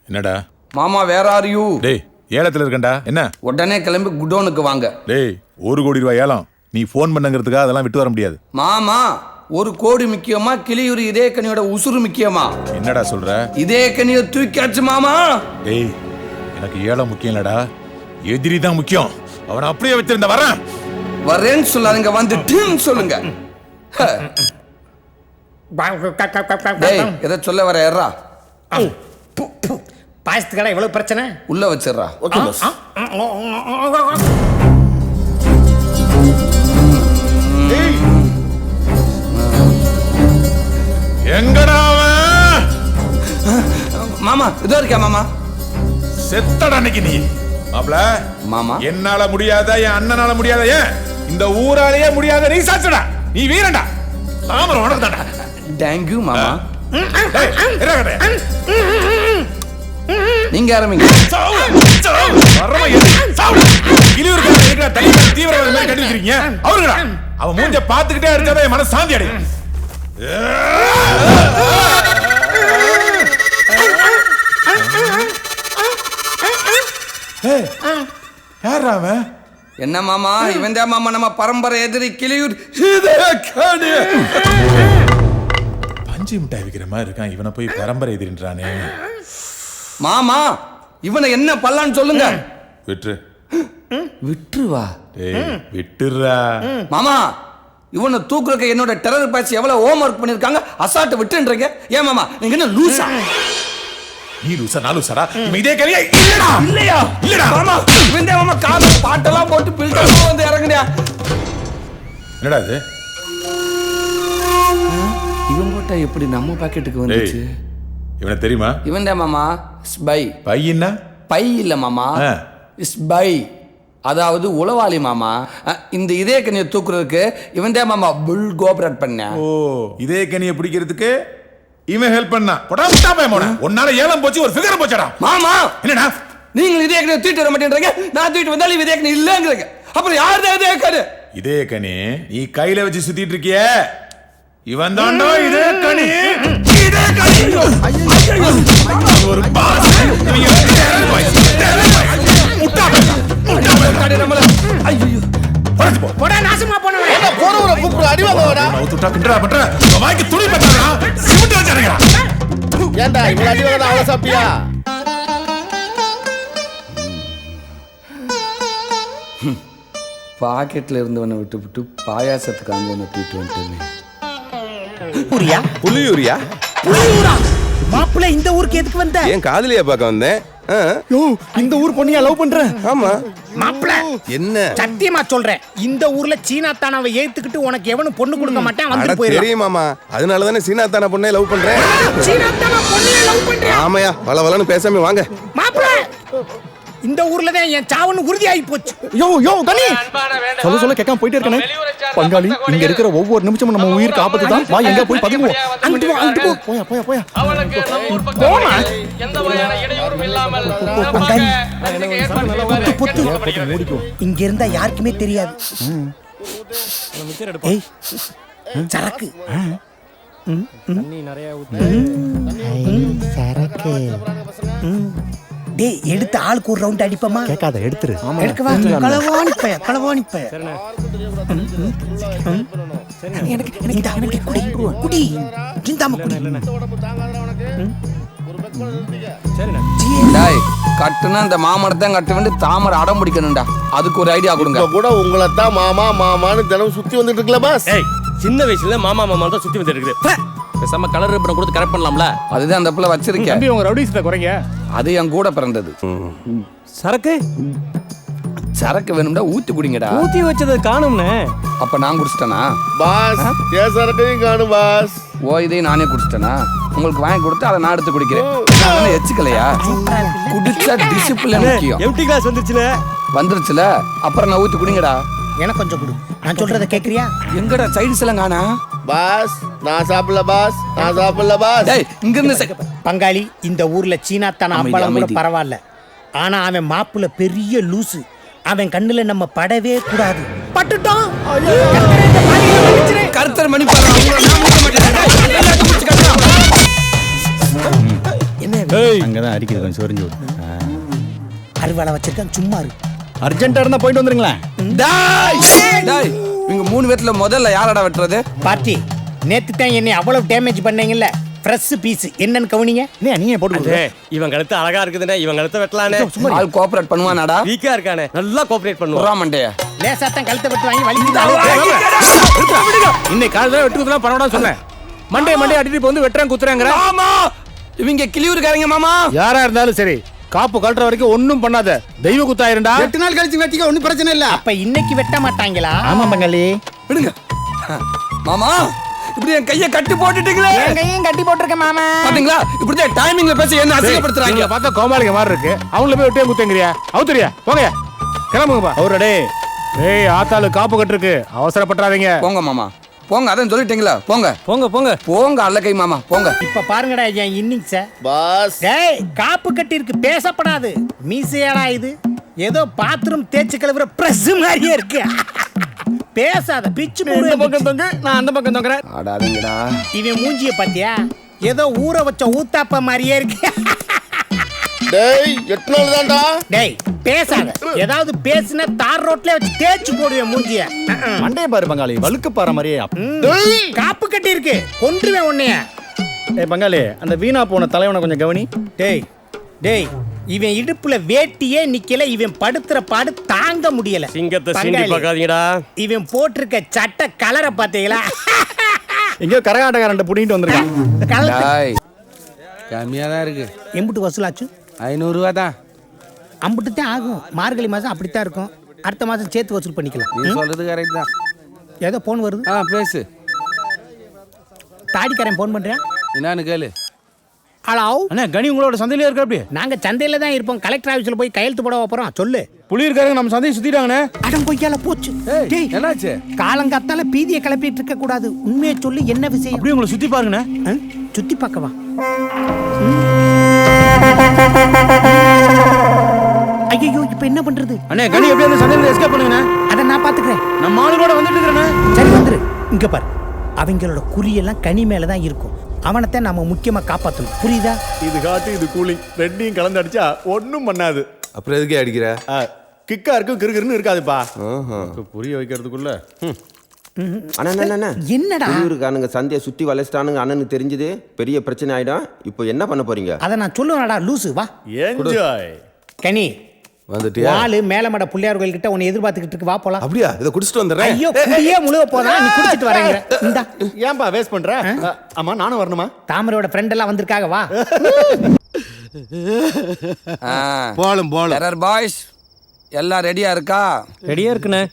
என்னடா மாமா where are you? டேய் ஏலத்துல இருக்கேன்டா. என்ன உடனே கிளம்பி குடோனுக்கு வாங்க. டேய் 1 கோடி ரூபாய் ஏலம். நீ ஃபோன் பண்ணுங்கிறதுக்காக அதெல்லாம் விட்டு வர முடியாது. மாமா 1 கோடி முக்கியமா கிளியூர் இதே கனியோட உசுறு முக்கியமா? என்னடா சொல்ற? இதே கனியை தூக்கியாச்சு மாமா. டேய் எனக்கு ஏலம் முக்கியம் இல்லடா, எதிரி தான் முக்கியம். அவனை அப்படியே வச்சிருந்த வரேன். வரேன்னு சொல்லாதீங்க, வந்துட்டுன்னு சொல்லுங்க. டேய் எதை சொல்ல வர ஏறா? பாயசத்துக்கடா இவ்வளவு பிரச்சனை? உள்ள வச்சிடுறா. Okay pass. எங்கடா அவன்? மாமா இதோ இருக்கியா மாமா? செத்தடா அன்னைக்கு நீ. மாப்ள மாமா என்னால முடியாத, என் அண்ணனால முடியாத, ஏன் இந்த ஊராலேயே முடியாத நீ சாச்சுடா. நீ வீரன்டா. தாமரை உனக்கு தான்டா. தேங்க்யூ மாமா. டேய் இறங்கடா. நீங்க ஆரம்பிங்க. அவன் மூஞ்ச பாத்துக்கிட்டே இருக்காத என் மனசு சாந்தி அடையும். யாரா அவன்? என்ன மாமா இவன் தான் மாமா நம்ம பரம்பரை எதிரி கிளியூர். பஞ்சு மிட்டாய் விக்கிற மாதிரி இருக்கான். இவனை போய் பரம்பரை எதிரின்றானே. மாமா இவனை என்ன பல்லான்னு சொல்லுங்க. விட்டுரு. விட்டுருவா? விட்டுறா. மாமா இவனை தூக்குறதுக்கு என்னோட டெரர் பேட்ச் எவ்வளவு ஹோம் ஒர்க் பண்ணிருக்காங்க, அசால்ட் விட்டுன்றீங்க. ஏன் மாமா நீங்க என்ன லூசா? நீ லூசா நான் லூசாடா? இவன் இதே கரியா இல்லடா. இல்லையா? இல்லடா மாமா இவன் தான் மாமா கால பாட்டெல்லாம் போட்டு பில்டரா வந்து இறங்குறியா? என்னடா இது? இவன் போட்டா எப்படி நம்ம பாக்கெட்டுக்கு வந்துச்சு? இவனை தெரியுமா? இவன் தான் மாமா ஸ்பை. பையன்னா? பை இல்ல மாமா, ஸ்பை, அதாவது உளவாளி மாமா. இந்த இதே கனியை தூக்குறதுக்கு இவன் தான் மாமா புல் கோபரேட் பண்ண. ஓ இதே கனியை பிடிக்கிறதுக்கு இவன் ஹெல்ப் பண்ணா. போடா போன உன்னால ஏலம் போச்சு, ஒரு ஃபிகர் போச்சடா. மாமா என்னடா நீங்க இதே கனியை தூக்கிட்டு வர மாட்டேன்றீங்க, நான் தூக்கிட்டு வந்தாலும் இதே கனி இல்லங்கிறீங்க. அப்புறம் யார் தான் இதே கனி? இதே கனி நீ கையில வச்சு சுத்திட்டு இருக்கிய, இவன் தாண்டா இதே கனி. இதே கனி ஒரு பாஸ். போடா நாசமா போனவனே. என்ன போறவர கூப்பிடு அடி வாங்கடா. நவுத்துட்டா கிண்டறா பண்ற. வாய்க்கு துணி பத்தாடா. சிமெண்ட் வச்சிருக்கா. ஏன்டா இவ்வளவு அடி வாங்கடா? அவள சாப்பிட்டியா? பாக்கெட்ல இருந்தவனை விட்டு பாயாசத்துக்கு அந்தவனை தூக்கிட்டு வந்துட்டேன். ஊரியா? புலியூரியா? புலியூரா? மாப்பிள்ளை இந்த ஊருக்கு எதுக்கு வந்த? ஏன் காதலியா பார்க்க வந்தேன். யோ இந்த ஊர் பொண்ணியா லவ் பண்ற? ஆமா. மாப்பிள்ளை என்ன சத்தியமா சொல்றேன், இந்த ஊர்ல சீனா தானாவை ஏத்துக்கிட்டு உனக்கு எவனும் பொண்ணு கொடுக்க மாட்டேன். அட வந்து போயிரு. தெரியும் மாமா, அதனால தானே சீனா தான பொண்ணே லவ் பண்றேன். சீனா தானா பொண்ணையே லவ் பண்றியா? ஆமாயா, வளவளன்னு பேசாம வாங்க. மாப்பிள்ளை இந்த ஊர்ல தான் என் சாவுன்னு உறுதி ஆகி போச்சு. யோ யோ கனி சொல்ல கேட்காம போயிட்டே இருக்கானே பங்காளி. இங்க இருக்கிற ஒவ்வொரு நிமிஷமும் நம்ம உயிருக்கு ஆபத்து தான். வா எங்க போய் பதுங்குவோம். அங்கிட்டு வா, அங்கிட்டு போ. போயா போயா போயா. அவளுக்கு நம்ம ஊர் போமா. பக்கம் எந்த வகையான இடையூறும் இல்லாமல் பங்காளி ஏற்படுத்தி இங்க இருந்தா யாருக்குமே தெரியாது. ஏய் சரக்கு சரக்கு. டேய் எடுத்து ஆளுக்கு ஒரு ரவுண்ட் அடிப்போமா? கேட்காத எடுத்துரு. எடுக்கவா? களவாணி பைய, களவாணி பைய. எனக்கு இந்த அவனுக்கு குடி குடி சிந்தாம குடி. டேய் கட்டுனா இந்த மாமரத்தை கட்ட வேண்டி தாமரை அடம் பிடிக்கணும்டா. அதுக்கு ஒரு ஐடியா கொடுங்க. இப்ப கூட உங்களை தான் மாமா மாமான்னு தினம் சுத்தி வந்துட்டு இருக்கல பாஸ். சின்ன வயசுல மாமா மாமா தான் சுத்தி வந்துட்டு இருக்குது. பேசாம கலர் ரிப்பன் கொடுத்து கரெக்ட் பண்ணலாம்ல. அதுதான் அந்த பிள்ளை வச்சிருக்கேன். தம்பி உங்க ரவுடிஸ்ல குறைங்க. அது என் கூட பிறந்தது. சரக்கு சரக்கு வேணும்டா ஊத்தி குடிங்கடா. ஊத்தி வச்சது காணும்னே. அப்ப நான் குடிச்சிட்டேனா? பாஸ் கேசரக்கையும் காணும் பாஸ். ஓ இதையும் நானே குடிச்சிட்டேனா? உங்களுக்கு வாங்கி கொடுத்து அதை நான் எடுத்து குடிக்கிறேன். நான் எச்சுக்கலையா? குடிச்சா டிசிப்ளின் முக்கியம். Empty class வந்துருச்சுல. வந்துருச்சுல அப்புறம் நான் ஊத்தி குடிங்கடா. எனக்கு கொஞ்சம் கொடு. நான் சொல்றத கேக்குறியா? எங்கடா சைடுஸ் எல்லாம் காணா? பாஸ் நான் சாப்பிடல பாஸ், நான் சாப்பிடல பாஸ். டேய் இங்க இருந்து பங்காளி இந்த ஊர்ல சீனா தான அம்பளம் கூட அமைதி. பரவாயில்ல. ஆனா அவன் மாப்புல பெரிய லூசு. அவன் கண்ணுல நம்ம படவே கூடாது. பட்டுட்டோம். கர்த்தர் மணி பாரு. என்ன அங்கதான் அடிக்குது கொஞ்சம் சொரிஞ்சு விடு. அறுவாளை வச்சிருக்கான் சும்மா இரு. அர்ஜென்ட்டா இருந்தா போயிட்டு வந்துருங்களேன். டேய் இவங்க 3 பேர்ல முதல்ல யாரடா வெட்டுறது? பார்ட்டி நேத்து தான் என்னை அவ்வளவு டேமேஜ் பண்ணீங்கல்ல, ஃப்ரெஷ் பீஸ் என்னன்னு கவனிங்க. நீயே போட்டு கொடு. இவன் கழுத்து அழகா இருக்குதுனே, இவன் கழுத்தை வெட்டலானே. ஆள் கோஆபரேட் பண்ணுவானாடா? வீக்கா இருக்கானே, நல்லா கோஆபரேட் பண்ணுவான். புறா மண்டைய. லேசா தான் கழுத்தை விட்டு வாங்கி வலிக்குது. இன்னைக்கு காலையில வெட்டுறதுலாம் பரவாயில்ல சொன்னேன். மண்டே அடிட்டு இப்ப வந்து வெட்டுறேன் குத்துறாங்கற. ஆமா இவங்க கிளியூர்காரங்க மாமா. யாரா இருந்தாலும் சரி, காப்பு கழட்டுற வரைக்கும் ஒண்ணும் பண்ணாத. தெய்வ குத்தாயிருண்டா. 8 நாள் கழிச்சு வெட்டிக்க ஒண்ணும் பிரச்சனை இல்ல. அப்ப இன்னைக்கு வெட்ட மாட்டாங்களா? ஆமா பங்காளி. விடுங்க மாமா. இப்படி என் கையை கட்டி போட்டுட்டீங்களே. என் கையும் கட்டி போட்டிருக்கேன் மாமா. பாத்தீங்களா இப்படி டைமிங்ல பேசி என்ன அசிங்கப்படுத்துறாங்க. பார்த்தா கோமாளிங்க மாதிரி இருக்கு. அவங்கள போய் வெட்டியே குத்தங்கறியா? அவுத்துறியா? போங்க கிளம்புங்கப்பா. அவரடே ஏய் ஆத்தாளு காப்பு கட்டிருக்கு, அவசரப்படாதீங்க. போங்க மாமா போங்க, அதான் சொல்லிட்டீங்களா. போங்க போங்க போங்க போங்க அல்ல கை மாமா போங்க. இப்ப பாருங்கடா என் இன்னிங்ஸ. பாஸ் டேய் காப்பு கட்டி இருக்கு, பேசப்படாது. மீசையாடா இது? ஏதோ பாத்ரூம் தேய்ச்சி கழுவுற பிரஸ் மாதிரியே இருக்கு. பேசாத பிச்சு இந்த பக்கம் தொங்க, நான் அந்த பக்கம் தொங்குறேன். ஆடாதீங்கடா. இவன் மூஞ்சிய பாத்தியா? ஏதோ ஊற வச்ச ஊத்தாப்ப மாதிரியே இருக்கு. டேய் 8 நாள் தான்டா. டேய் பேசாத. ஏதாவது பேசினா தார் ரோட்ல வச்சு தேய்ச்சி போடுவேன் மூஞ்சிய. மண்டைய பாரு பங்காளி, வழுக்கு பாற மாதிரியே. காப்பு கட்டி இருக்கு, கொன்றுவேன் உன்னைய. ஏய் பங்காளி, அந்த வீணா போன தலைவனை கொஞ்சம் கவனி. டேய் டேய் இவன் இடுப்புல வேட்டியே நிக்கல. இவன் படுத்துற பாடு தாங்க முடியல. சிங்கத்தை சீண்டி பங்காளி, பார்க்காதீங்கடா. இவன் போட்டிருக்க சட்டை கலரை பாத்தீங்களா? எங்கேயோ கரகாட்டக்காரன் புடிங்கிட்டு வந்திருக்கான். டேய் கம்மியா தான் இருக்கு. எம்புட்டு வசூலாச்சு? 500 ரூபா தான். அம்புட்டு தான் ஆகும். மார்கழி மாசம் அப்படித்தான் இருக்கும். அடுத்த மாசம் சேர்த்து வசூல் பண்ணிக்கலாம். நீ சொல்றது கரெக்ட் தான். ஏதோ போன் வருது. பேசு. தாடிக்காரன் போன் பண்றேன். என்னன்னு கேளு. ஹலோ அண்ணா கனி உங்களோட சந்தையில இருக்கா? அப்படி நாங்க சந்தையில தான் இருப்போம். கலெக்டர் ஆபீஸ்ல போய் கையெழுத்து போட போறோம். சொல்லு. புலி இருக்காரு, நம்ம சந்தையை சுத்திட்டாங்கண்ணே. அடம் பொய்யால போச்சு. டேய் என்னாச்சு? காலங்காத்தால பீதியை கிளப்பிட்டு இருக்க கூடாது. உண்மையை சொல்லு, என்ன விஷயம்? அப்படியே உங்களை சுத்தி பாருங்கண்ணே. சுத்தி பார்க்கவா? ஐயோ இப்ப என்ன பண்றது? அண்ணே கனி எப்படியே அந்த சந்தையில எஸ்கேப் பண்ணுங்கண்ணே. அத நான் பாத்துக்கிறேன். நம்ம ஆளுங்களோட வந்துட்டு இருக்கறேண்ணே. சரி வந்துரு. இங்க பாரு, அவங்களோட குறியெல்லாம் கனி மேல தான் இருக்கும். அவனத்தை நாம முக்கியமா காப்பாத்தணும். புரியுதா? இது காட்டு இது கூலிங் ரெண்டையும் கலந்து அடிச்சா ஒண்ணும் பண்ணாது. அப்புறம் எதுக்கே அடிக்கிற? கிக்கா இருக்கும், கிறுகிறுன்னு இருக்காதுப்பா. புரிய வைக்கிறதுக்குள்ள அண்ணா என்னடா? ஊருக்கானுங்க சந்தையை சுத்தி வளைச்சிட்டானுங்க. அண்ணனுக்கு தெரிஞ்சது பெரிய பிரச்சனை ஆயிடும். இப்போ என்ன பண்ண போறீங்க? அத நான் சொல்லுவேன்டா லூசு. வா என்ஜாய். கனி வந்துட்டியா? வாளு மேலமட புள்ளியார் கோயில் கிட்ட உன்னை எதிர்பார்த்துக்கிட்டு இருக்கு. வா போலாம். அப்படியா? இதை குடிச்சிட்டு வந்துடுறேன். ஐயோ குடியே முழுக போதா? நீ குடிச்சிட்டு வரேங்க. இந்தா ஏன்பா வேஸ்ட் பண்ற? ஆமா நானும் வரணுமா? தாமரையோட ஃப்ரெண்ட் எல்லாம் வந்திருக்காங்க. வா. போலும் டெரர் பாய்ஸ் எல்லாம் ரெடியா இருக்கா? ரெடியா இருக்குண்ணே.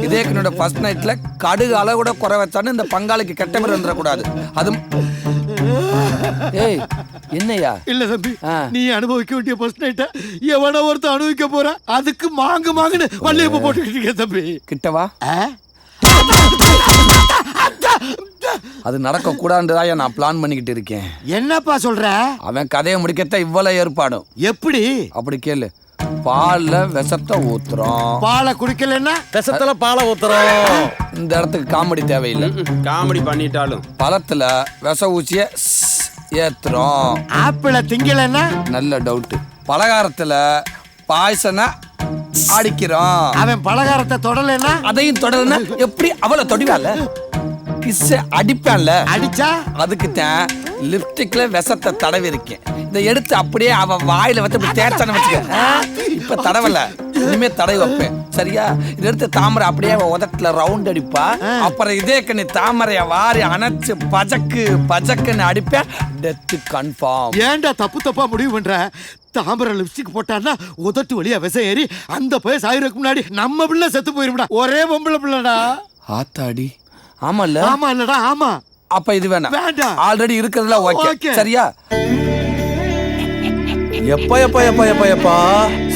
இதே என்னோட ஃபர்ஸ்ட் நைட்ல கடுகு அளவு கூட குறை வச்சான்னு இந்த பங்காளிக்கு கெட்ட பேர் வந்துடக்கூடாது. அதுவும் ஏய் என்னையா? இல்ல தம்பி, நீ அனுபவிக்க வேண்டிய ஃபர்ஸ்ட் நைட்ட எவனோ ஒருத்தர் அனுபவிக்க போற. அதுக்கு மாங்குன்னு வள்ளியப்ப போட்டுக்கிட்டு இருக்க தம்பி. கிட்டவா? அது நடக்க கூடாதுதான் நான் பிளான் பண்ணிக்கிட்டு இருக்கேன். என்னப்பா சொல்ற? அவன் கதையை முடிக்கத்தான் இவ்வளவு ஏற்பாடும். எப்படி? அப்படி கேளு. பால்ல விஷத்தை ஊத்துறோம். பாலை குடிக்கலன்னா விஷத்துல பாலை ஊத்துறோம். இந்த இடத்துக்கு காமெடி தேவையில்லை. காமெடி பண்ணிட்டாலும் பழத்துல விஷ ஊசிய ஏத்துறோம். ஆப்பிள திங்கலன்னா நல்ல டவுட். பலகாரத்துல பாய்சனை அடிக்கிறோம். அவன் பலகாரத்தை தொடலன்னா அதையும் தொடர்னா எப்படி அவளை தொடிவால கிஸ் அடிப்பான்ல? அடிச்சா அதுக்கு தான் லிப்ஸ்டிக்ல விஷத்தை தடவி இருக்கேன். இதை எடுத்து அப்படியே அவ வாயில வச்சு தேய்ச்சான வச்சுக்க. இப்ப தடவல, இனிமே தடவி வைப்பேன். சரியா? இதை எடுத்து தாமரை அப்படியே உதட்டுல ரவுண்ட் அடிப்பா. அப்புறம் இதே கண்ணி தாமரைய வாரி அணைச்சு பஜக்குன்னு அடிப்பேன். Death confirm. ஏன்டா தப்பா முடிவு பண்ற? தாமரை லிப்ஸ்டிக் போட்டான்னா உதட்டு வழியா விச ஏறி அந்த போய் சாயிருக்கு முன்னாடி நம்ம பிள்ளை செத்து போயிரும்டா. ஒரே பொம்பளை பிள்ளைடா. ஆத்தாடி. ஆமால? ஆமா இல்லடா ஆமா. அப்ப இது வேணாம். வேண்டாம். ஆல்ரெடி இருக்கிறதுல ஓகே. சரியா? எப்பா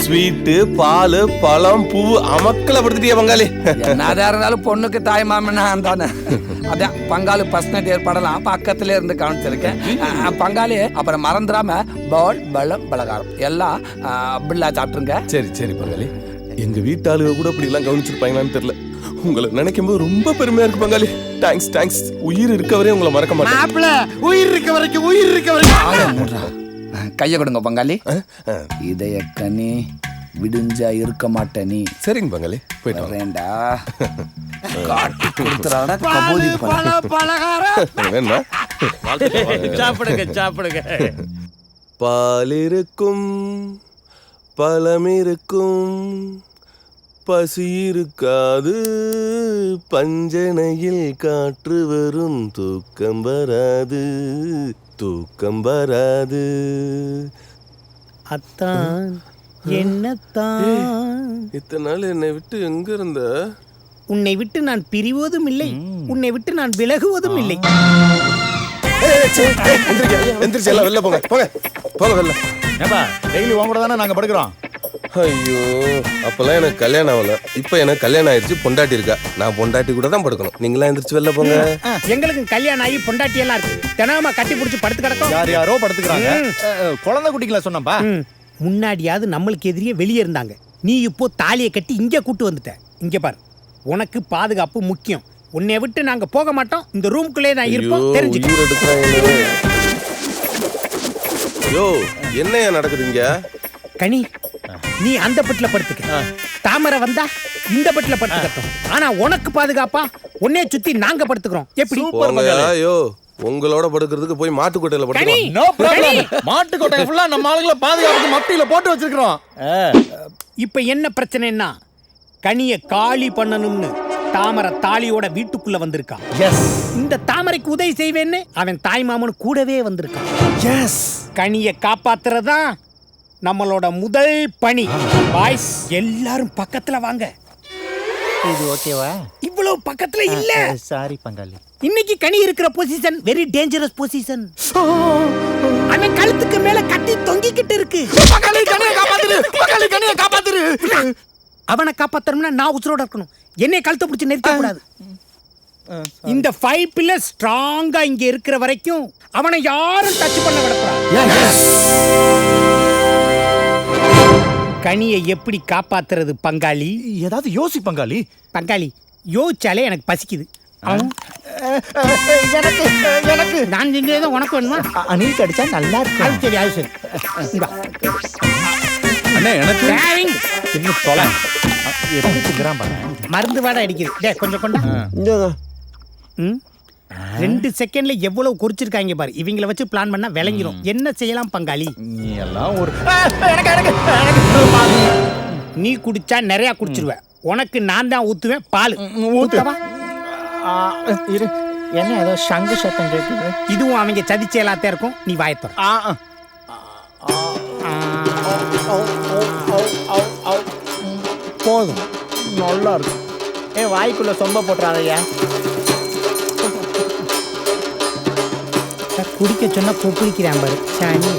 ஸ்வீட்டு பால் பழம் பூ அமக்கல படுத்துட்டியா பங்காளி? என்னதா இருந்தாலும் பொண்ணுக்கு தாய் மாமனா தானே. அதான் பங்காளி ஃபர்ஸ்ட் நைட் ஏற்பாடெல்லாம் பக்கத்துல இருந்து கவனிச்சிருக்கேன். பங்காளி அப்புறம் மறந்துடாம பால் பழம் பலகாரம் எல்லாம் பில்லா சாப்பிட்டுருங்க. சரி பங்காளி. எங்க வீட்டாளுக கூட இப்படி எல்லாம் கவனிச்சிருப்பாங்களான்னு தெரியல. உங்களை நினைக்கும் போது ரொம்ப பெருமையா இருக்கு பங்காளி. தேங்க்ஸ். உயிர் இருக்க வரையும் உங்களை மறக்க மாட்டேன். மாப்பிள உயிர் இருக்க வரைக்கும் கைய கொடுங்க பங்காளி. இதய கனி விடிஞ்சா இருக்க மாட்ட நீ. சரிங்க பங்காளி, போயிட்டு வாங்க. வேண்டா காட்டி கொடுத்துறாடா கபோதி பழம். வேணுமா? சாப்பிடுங்க சாப்பிடுங்க. பால் இருக்கும், பழம் இருக்கும், பசி இருக்காது, பஞ்சனையில் காற்று வரும், தூக்கம் வராது, தூக்கம் வராது. அத்தான் என்னத்தான் இத்தனை நாள் என்னை விட்டு எங்க இருந்த? உன்னை விட்டு நான் பிரிவதும் இல்லை, உன்னை விட்டு நான் விலகுவதும் இல்லை. எந்திரிச்சு எல்லாம் வெளில போங்க, போங்க போங்க வெளில. ஏப்பா டெய்லி உன் கூட தானே நாங்க படுக்கிறோம். ஐயோ, அப்பெல்லாம் எனக்கு கல்யாணம் ஆகல. இப்ப எனக்கு கல்யாணம் ஆயிடுச்சு, பொண்டாட்டி இருக்கா. நான் பொண்டாட்டி கூட தான் படுக்கணும். நீங்களாம் எந்திரிச்சு வெளில போங்க. எங்களுக்கு கல்யாணம் ஆகி பொண்டாட்டி எல்லாம் இருக்கு. தினமா கட்டி பிடிச்சி படுத்து கிடக்கும். யார் யாரோ படுத்துக்கிறாங்க. குழந்தை குட்டிங்களா சொன்னப்பா. முன்னாடியாவது நம்மளுக்கு எதிரியே வெளியே இருந்தாங்க. நீ இப்போ தாலியை கட்டி இங்கே கூட்டு வந்துட்ட. இங்க பாரு, உனக்கு பாதுகாப்பு முக்கியம். உன்னை விட்டு நாங்க போக மாட்டோம். இந்த ரூம்குள்ளே நான் இருப்போம், தெரிஞ்சுக்க. உயிர் எடுக்கிறாங்க. ஐயோ, என்னையா நடக்குதுங்க? கனி, நீ அந்த பெட்ல படுத்துக்க. தாமரை வந்தா இந்த பெட்ல படுத்துக்கட்டும். ஆனா உனக்கு பாதுகாப்பா உன்னைய சுத்தி நாங்க படுத்துக்கிறோம். எப்படி? போங்க. ஐயோ, உங்களோட படுக்கிறதுக்கு போய் மாட்டுக்கொட்டையில கனி, படுத்துக்கோ. No problem. மாட்டு கொட்டை ஃபுல்லா நம்ம ஆளுங்கள பாதுகாப்புக்கு மட்டியில போட்டு வச்சிருக்கோம். இப்ப என்ன பிரச்சனைன்னா, கனியை காலி பண்ணணும்னு தாமரை தாலியோட வீட்டுக்குள்ள வந்திருக்கான். இந்த தாமரைக்கு உதவி செய்வேன்னு அவன் தாய் மாமன் கூடவே வந்திருக்கான். கனியை காப்பாத்துறதா நம்மளோட முதல் பணி. பாய்ஸ் எல்லாரும் பக்கத்துல வாங்க. இது ஓகேவா? இவ்வளவு பக்கத்துல இல்ல. சாரி பங்காளி. இன்னைக்கு கனி இருக்கிற பொசிஷன் வெரி டேஞ்சரஸ் பொசிஷன். அவன் கழுத்துக்கு மேல கட்டி தொங்கிக்கிட்டு இருக்கு. பங்காளி கனியை காப்பாத்துரு, பங்காளி கனியை காப்பாத்துரு. அவனை காப்பாத்தணும்னா நான் உசுரோட இருக்கணும். என்னை கழுத்தை பிடிச்சி நெருக்க கூடாது. இந்த 5 பில்லர்ஸ் ஸ்ட்ராங்கா இங்க இருக்கிற வரைக்கும் அவனை யாரும் டச் பண்ண விடக்கூடாது. கனியை எப்படி காப்பாத்துறது பங்காளி? ஏதாவது யோசி பங்காளி. பங்காளி யோசிச்சாலே எனக்கு பசிக்குது. எனக்கு நான் செஞ்சதான் உனக்கு வேணுமா? அணில் கடிச்சா நல்லா அது இருக்கும். சரி, அது சரி. இந்தா. அண்ணே எனக்கு Driving. இன்னும் தொலை எப்படி திங்கிறான் பாரு. மருந்து வாடை அடிக்குது. டேய் கொஞ்சம் கொண்டா. ம் 2 செகண்ட்ல எவ்வளவு குறிச்சிருக்காங்க பாரு. இவங்கள வச்சு பிளான் பண்ணா விளங்கிரும். என்ன செய்யலாம் பங்காளி? நீ எல்லாம் ஒரு நீ குடிச்சா நிறைய குடிச்சிருவ. உனக்கு நான் தான் ஊத்துவேன் பால். ஊத்தவா? இரு, என்ன ஏதோ சங்கு சத்தம் கேட்குது. இதுவும் அவங்க சதிச்ச எல்லாத்தையும் இருக்கும். நீ வாயத்தோற. போதும், நல்லா இருக்கும். வாய்க்குள்ள சொம்ப போட்டுறாதையா. குடிக்க சொன்னா குடிக்கிறான் பாரு சாணி.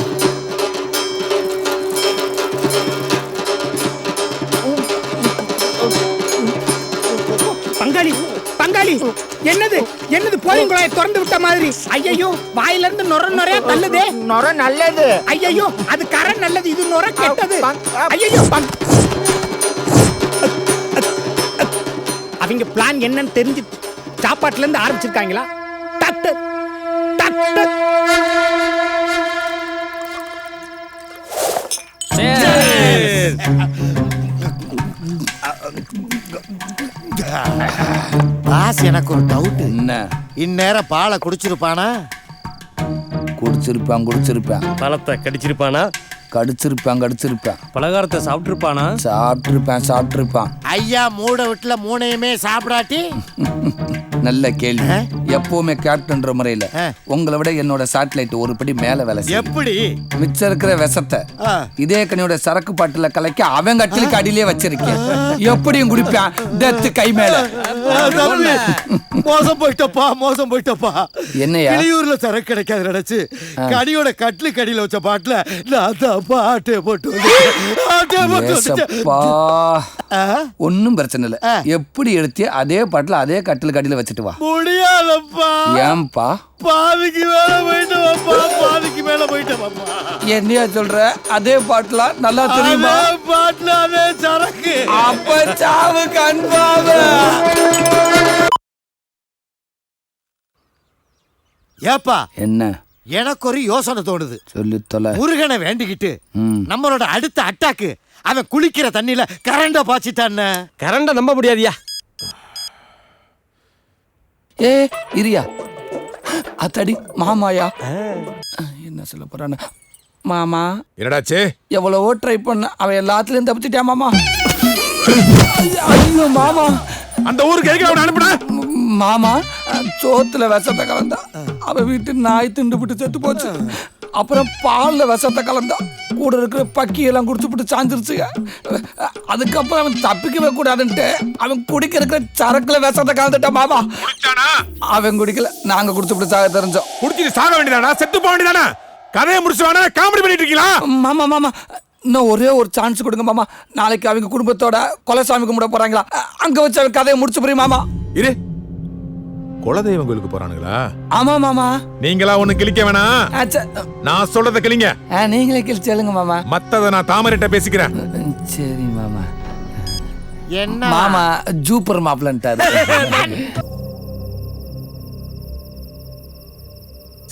பங்காளி பங்காளி, என்னது என்னது போலிங் குழாயை திறந்து விட்ட மாதிரி. ஐயோ, வாயில இருந்து நொர தள்ளுதே. நொர நல்லது. ஐயோ, அது கரை நல்லது, இது நொர கெட்டது. ஐயோ, அவங்க பிளான் என்னன்னு தெரிஞ்சு சாப்பாட்டுல இருந்து ஆரம்பிச்சிருக்காங்களா? Doctor doctor. பாஸ், எனக்கு ஒரு டவுட். என்ன? இந்நேரம் பாலை குடிச்சிருப்பானா? குடிச்சிருப்பான். பழத்தை கடிச்சிருப்பானா? கடிச்சிருப்பான். பலகாரத்தை சாப்பிட்டுருப்பானா? சாப்பிட்டுருப்பான். ஐயா மூட வீட்டுல மூணையுமே சாப்பிடாட்டி? நல்ல கேள்வி. எப்பவுமே கேப்டன்ற முறையில உங்களை விட என்னோட சாட்டிலைட் ஒரு படி மேல வேலை செய்யும். எப்படி? மிச்சம் இருக்கிற விஷத்தை இதே கனியோட சரக்கு பாட்டுல கலக்கி அவன் கட்டிலுக்கு அடியிலே வச்சிருக்கேன். எப்படியும் குடிப்பான். டெத்து கை மேல. மோசம் போயிட்டப்பா. என்னையா? வெளியூர்ல சரக்கு கிடைக்காது நினைச்சு கனியோட கட்டிலுக்கு அடியில வச்ச பாட்டுல நான் தான் ஆட்டே போட்டு ஒன்னும் பிரச்சனை இல்ல. எப்படி எடுத்தியோ அதே பாட்டுல அதே கட்டிலுக்கு அடியில வச்சுட்டு வா. முடியாதப்பா. ஏன்பா? பாதிக்கு மேல போயிட்டப்பா. என்னையா சொல்ற? அதே பாட்டுல நல்லா தெரியுமா? பாட்டுல அதே சரக்கு. அப்ப சாவு கன்பாவ. ஏப்பா, என்ன? எனக்கு ஒரு யோசனை தோணுது. சொல்லி தொலை. முருகனை வேண்டிக்கிட்டு நம்மளோட அடுத்த அட்டாக்கு அவன் குளிக்கிற தண்ணியில கரண்ட பாய்ச்சிட்டான்னு. கரண்ட நம்ப முடியாதியா. ஏ இரியா அத்தடி மாமாயா என்ன சொல்ல போறான்னு. மாமா என்னடாச்சு? எவ்வளவோ ட்ரை பண்ண, அவன் எல்லாத்துலயும் தப்பிச்சிட்டான் மாமா. ஐயோ மாமா, அந்த ஊருக்கு எதுக்கு அவனை அனுப்புன? மாமா சோத்துல விஷத்தை கலந்தா, அவ வீட்டு நாய் திண்டுபிட்டு செத்து போச்சு. அப்புறம் பால்ல விஷத்தை கலந்தா, கூட இருக்கிற பக்கி எல்லாம் குடிச்சுட்டு சாஞ்சிருச்சுங்க. அதுக்கப்புறம் அவன் தப்பிக்கவே கூடாதுன்ட்டு அவன் குடிக்க இருக்கிற சரக்குல விஷத்தை கலந்துட்டான் மாமா. அவன் குடிக்கல, நாங்க குடிச்சுட்டு சாக தெரிஞ்சோம். குடிச்சிட்டு சாக வேண்டியதானா? செத்து போக வேண்டியதானா? கதையை முடிச்சு வேணா காமெடி பண்ணிட்டு இருக்கீங்களா? மாமா மாமா இன்னும் ஒரே ஒரு சான்ஸ் கொடுங்க மாமா. நாளைக்கு அவங்க குடும்பத்தோட கொலசாமி கும்பிட போறாங்களா, அங்க வச்சு அவன் கதையை முடிச்சு புரியும் மாமா. இரு, குலதெய்வம் கோயிலுக்கு போறானுங்களா? ஆமா மாமா. நீங்களா ஒண்ணு கிழிக்க வேணாம், நான் சொல்றத கிளிங்க. நீங்களே கிழிச்சேலுங்க மாமா. மத்தத நான் தாமரைட்ட பேசிக்கிறேன். சரி மாமா. என்ன மாமா ஜூப்பர் மாப்பிளன்ட்டாரு.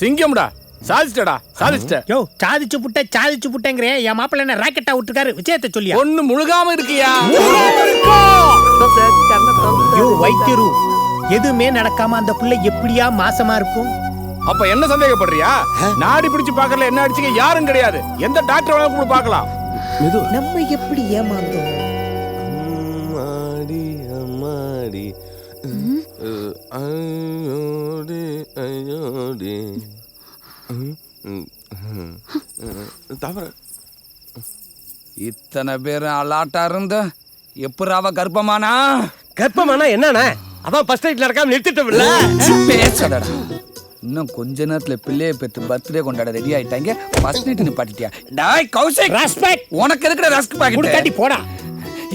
சிங்கம்டா, சாதிச்சிட்டடா, சாதிச்சிட்ட. யோ சாதிச்சு புட்டேங்கிற என் மாப்பிள்ள என்ன ராக்கெட்டா விட்டுருக்காரு, விஷயத்தை சொல்லியா? ஒண்ணு முழுகாம இருக்கியா? யோ வைத்தியரு, எதுவுமே நடக்காம அந்த புள்ள எப்படியா மாசமா இருக்கும்? அப்ப என்ன சந்தேகப்படுறியா? நாடி பிடிச்சு பாக்கல, என்ன அடிச்சுக்க யாரும் கிடையாது. எந்த டாக்டர் வேணா கூட பார்க்கலாம். நம்ம எப்படி ஏமாந்தோம்? அம்மாடி அம்மாடி ஐயோடி ஐயோடி தவற. இத்தனை பேரும் அலாட்டா இருந்த எப்படாவ கர்ப்பமானா? கர்ப்பமானா என்னண்ணே? அதான் ஃபர்ஸ்ட் நைட்ல நடக்காம நிறுத்திட்டோம்ல. பேசடா. இன்னும் கொஞ்ச நேரத்துல பிள்ளைய பெற்று பர்த்டே கொண்டாட ரெடி ஆயிட்டாங்க. ஃபர்ஸ்ட் நைட் நிப்பாட்டிட்டியா? டாய் கௌசிக், ரெஸ்பெக்ட். உனக்கு இருக்கிற ரஸ்க் பாக்கெட் குடுக்காட்டி போடா.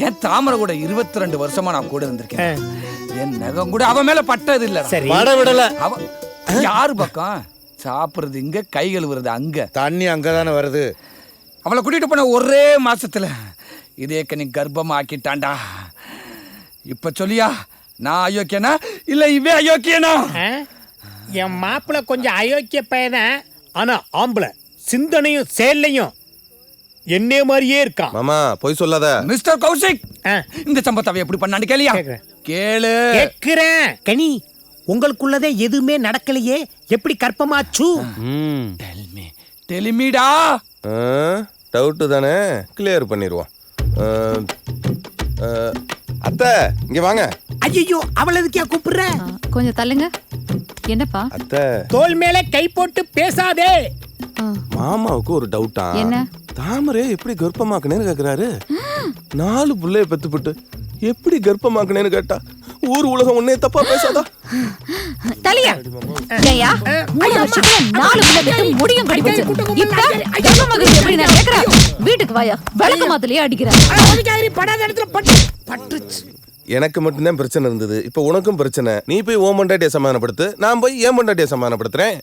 என் தாமரை கூட 22 வருஷமா நான் கூட இருந்திருக்கேன். என் நகம் கூட அவன் மேல பட்டது இல்ல. சரி, பட விடல. அவ யாரு பக்கம்? சாப்பிடுறது இங்க, கை கழுவுறது அங்க. தண்ணி அங்கதானே வருது. அவளை கூட்டிட்டு போன ஒரே மாசத்துல இதே கனி கர்ப்பமா ஆக்கிட்டான்டா. இப்ப சொல்லியா, நான் அயோக்கியனா இல்ல இவே அயோக்கியனா? என் மாப்பிள்ள கொஞ்சம் அயோக்கிய பையன், ஆனா ஆம்பளை சிந்தனையும் செயல்லையும் என்னே மாதிரியே இருக்கான். மாமா போய் சொல்லாத. மிஸ்டர் கௌசிக், இந்த சம்பவத்தை எப்படி பண்ணான்னு கேளியா? கேளு. கேக்குறேன். கனி, உங்களுக்குள்ளதே எதுவுமே நடக்கலையே, எப்படி கர்ப்பமாச்சு? டெலிமிடா. டவுட்டு தானே, கிளியர் பண்ணிடுவோம். அத்தை இங்க வாங்க. ஐயோ, அவள எதுக்கே கூப்பிடுற? கொஞ்சம் தள்ளுங்க. என்னப்பா? அத்தை, தோள் மேல கை போட்டு பேசாதே. மாமாவுக்கு ஒரு டவுட்டா. என்ன? தாமரை எப்படி கர்ப்பமாக்குனேன்னு கேக்குறாரு. 4 புள்ளைய பெத்துப்பட்டு எப்படி கர்ப்பமாக்குனேன்னு கேட்டா ஊர் உலகம் ஒன்னே தப்பா பேசாதா? தலையா ஏயா 3 வருஷத்துல 4 புள்ள பெத்து முடியும் கடி வச்சு. இப்ப கர்ப்பமாகுது எப்படி நான் கேக்குறேன். வீட்டுக்கு வாயா, விளக்கு மாத்தலையே அடிக்கிறேன். படாத இடத்துல பட்டுச்சு. எனக்கு மட்டும்தான் பிரச்சனை இருந்தது, இப்ப உனக்கும் பிரச்சனை. நீ போய் ஓம் பொண்டாட்டியை சமாதானப்படுத்து, நான் போய் ஏன் பொண்டாட்டியை சமாதானப்படுத்துறேன்.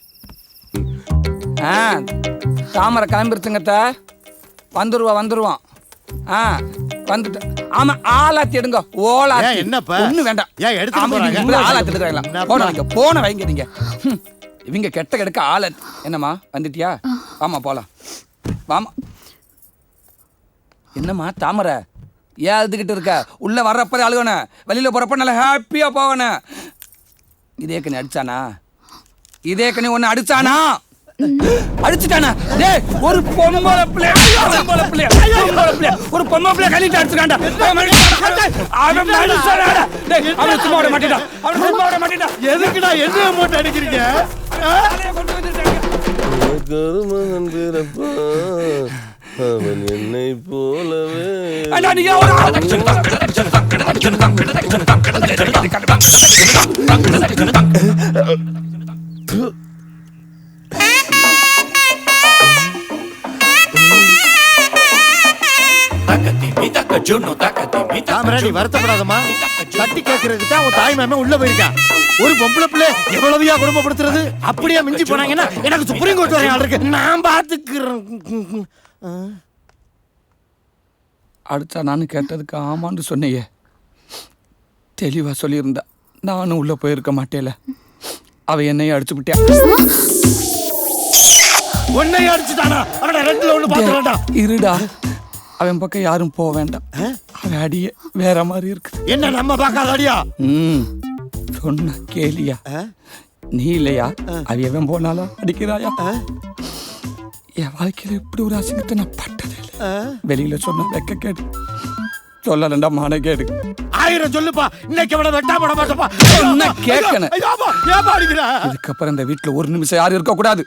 தாமரை கிளம்பிருச்சுங்கத்த. வந்துருவான். வந்துட்டு. ஆமா, ஆலாத்தி எடுங்க. ஓலாத்தி. என்னப்பா? ஒண்ணு வேண்டாம். ஏன் எடுத்து போறாங்க? ஆலாத்தி எடுக்கறாங்களா? போன வைங்க நீங்க. இவங்க கெட்ட கெடுக்க ஆலாத்தி. என்னம்மா வந்துட்டியா? ஆமா போலாம். வாமா. என்னம்மா தாமரை, ஏன் அழுதுகிட்டு இருக்க? உள்ள வர்றப்ப அழுகணும், வெளியில போறப்ப நல்லா ஹாப்பியா போகணும். இதே கனி அடிச்சானா? ஒன்னு அடிச்சானா? அடிச்சுட்டானா? டேய், ஒரு பொம்பளை பிள்ளை ஒரு பொம்பளை பிள்ளை கழிட்டு அடிச்சுட்டான்டா. அவன் மனுஷனாடா. டேய், அவன் சும்மா விட மாட்டேடா. எதுக்குடா என்ன போட்டு அடிக்கிறீங்க? கருமகன் பிறப்பா, அவன் என்னை போலவே. தாமரை, வருத்தப்படாதம்மா. தட்டி கேட்கறதுக்கு தான் உன் தாய் மாமன் உள்ள போயிருக்கா. ஒரு பொம்பளை பிள்ளை எவ்வளவுயா குடும்பப்படுத்துறது? அப்படியே மிஞ்சி போனாங்கன்னா எனக்கு சுப்ரீம் கோர்ட் வரையும் இருக்கு, நான் பாத்துக்கிறேன். அடிச்சா நானும் கேட்டதுக்கு ஆமான்னு சொன்னையே. தெளிவா சொல்லியிருந்தா நானும் உள்ள போயிருக்க மாட்டேல. அவ என்னையும் அடிச்சு விட்டியா? உன்னை அடிச்சுட்டானா அவன ரெண்டுல ஒண்ணு பாத்துறடா. இருடா, அவன் பக்கம் யாரும் போக வேண்டாம். அவன் அடியே வேற மாதிரி இருக்கு. என்ன நம்ம பார்க்காத அடியா? சொன்ன கேலியா? நீ இல்லையா அவன் போனாலும் அடிக்கிறாயா? என் வாழ்க்கையில இப்படி ஒரு அசிங்கத்தை நான் பட்டதே இல்லை. வெளியில சொன்ன வெக்க கேடு, சொல்லலண்டா மான கேடு. 1000 சொல்லுப்பா, இன்னைக்கு அவன வெட்டா போட மாட்டப்பா. என்ன கேட்கணும்? ஏப்பா அடிக்கிற? இதுக்கப்புறம் இந்த வீட்டுல ஒரு நிமிஷம் யாரும் இருக்க கூடாது.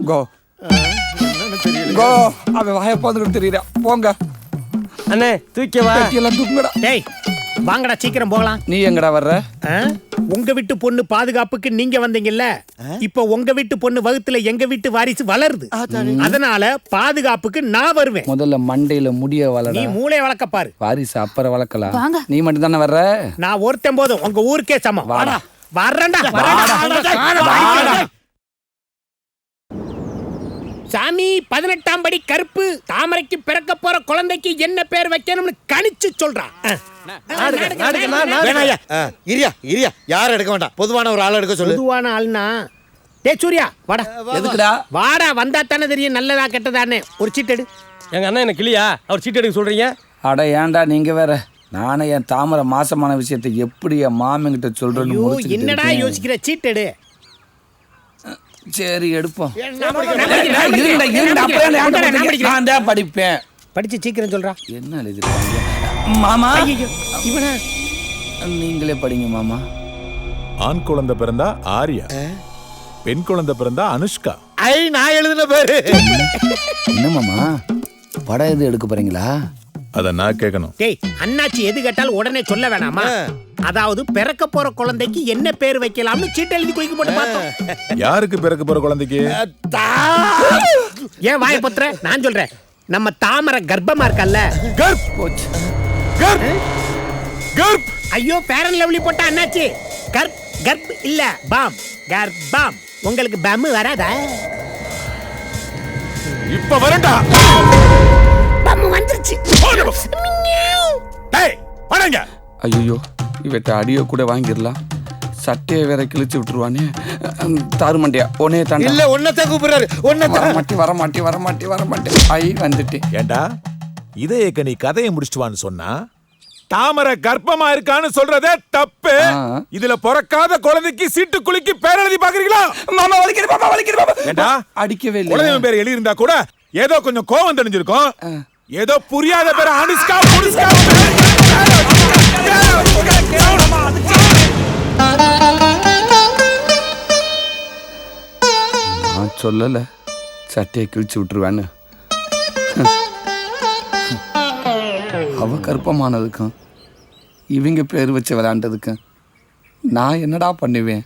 கோ கோ. அவன் வாய போதுன்னு தெரியுதா? போங்க அண்ணே, தூக்கவா? எல்லாம் தூக்குங்கடா. டேய் வாங்கடா, சீக்கிரம் போகலாம். நீ எங்கடா வர்ற? உங்க வீட்டு பொண்ணு பாதுகாப்புக்கு நீங்க வந்தீங்கல்ல, இப்ப உங்க வீட்டு பொண்ணு வகுத்துல எங்க வீட்டு வாரிசு வளருது. அதனால பாதுகாப்புக்கு நான் வருவேன். முதல்ல மண்டையில முடிய நீ வளர, மூளை வளர்க்க பாரு. வாரிசு அப்புறம் வளர்க்கலாம். வாங்க. நீ மட்டும் தானே வர்ற? நான் ஒருத்தன் போதும் உங்க ஊருக்கே சமம். வாடா. வர்றேன்டா. சாமி 18ஆம் படி கருப்பு தாமரைக்கு பிறக்க போற குழந்தைக்கு என்ன பேர் வைக்கணும்னு கணிச்சு சொல்றான். வேணாயா? இரியா யாரும் எடுக்க வேண்டாம். பொதுவான ஒரு ஆள் எடுக்க சொல்லு. பொதுவான ஆள்னா டேய் சூர்யா வாடா. எதுக்குடா? வாடா, வந்தா தானே தெரியும் நல்லதா கெட்டதானே. ஒரு சீட் எடு. எங்க அண்ணன் என்ன கிளியா? அவர் சீட் எடுக்க சொல்றீங்க? அட ஏன்டா நீங்க வேற. நானே என் தாமரை மாசமான விஷயத்தை எப்படி என் மாமங்கிட்ட சொல்றேன்னு ஐயோ, முடிச்சுக்கிட்டு என்னடா இருக்கேன். யோசிக்கிற? சீட் எடு. சரி எடுப்போம். நான் படிப்பேன். படிச்சு சீக்கிரம் சொல்றா. என்ன எழுதிருக்காங்க மாமா? இவனா? நீங்களே படிங்க மாமா. ஆண் குழந்தை பிறந்தா ஆர்யா, பெண் குழந்தை பிறந்தா அனுஷ்கா. நான் எழுதின பேரு. என்ன மாமா, படம் எது எடுக்க போறீங்களா? அத நான் கேட்கணும். டேய் அண்ணாச்சி எது கேட்டாலும் உடனே சொல்ல வேணாமா? அதாவது பிறக்க போற குழந்தைக்கு என்ன பேர் வைக்கலாம்னு சீட் எழுதி குளிக்க போட்டு பார்த்தோம். யாருக்கு பிறக்க போற குழந்தைக்கு? ஏன் வாய பத்துற? நான் சொல்றேன். நம்ம தாமரை கர்ப்பமா இருக்கல்ல. கர்ப் போச்சு. கர்ப் கர்ப். ஐயோ, பேரன் லவ்லி போட்ட அண்ணாச்சி. கர்ப் கர்ப் இல்ல, பாம். கர்ப்பம். உங்களுக்கு பம் வராதா? இப்ப வரடா. பம் வந்துருச்சு. டேய் வாங்க. ஐயோ, இவட்ட அடியோ கூட வாங்கிடலாம். சட்டையை வேற கிழிச்சு விட்டுருவானே. தாருமண்டியா உன்னே தாண்டி. இல்ல ஒன்னதான் கூப்பிடுறாரு. வரமாட்டி. ஐ வந்துட்டேன். ஏண்டா இதேக்க நீ கதையை முடிச்சுவான்னு சொன்னா தாமரை கர்ப்பமா இருக்கான்னு சொல்றதே தப்பு. இதுல பிறக்காத குழந்தைக்கு சீட்டு குலுக்கி பேர் எழுதி பாக்குறீங்களா? மாமா வலிக்குது. ஏண்டா அடிக்கவே இல்லை. குழந்தை பேர் எழுதி இருந்தா கூட ஏதோ கொஞ்சம் கோவம் தெரிஞ்சிருக்கும். ஏதோ புரியாத பேர் அனுஷ்கா. நான் சொல்லல சட்டையை கிழிச்சு விட்டுருவேன்னு. அவ கற்பமானதுக்கும் இவங்க பேர் வச்சு விளையாண்டதுக்கும் நான் என்னடா பண்ணுவேன்?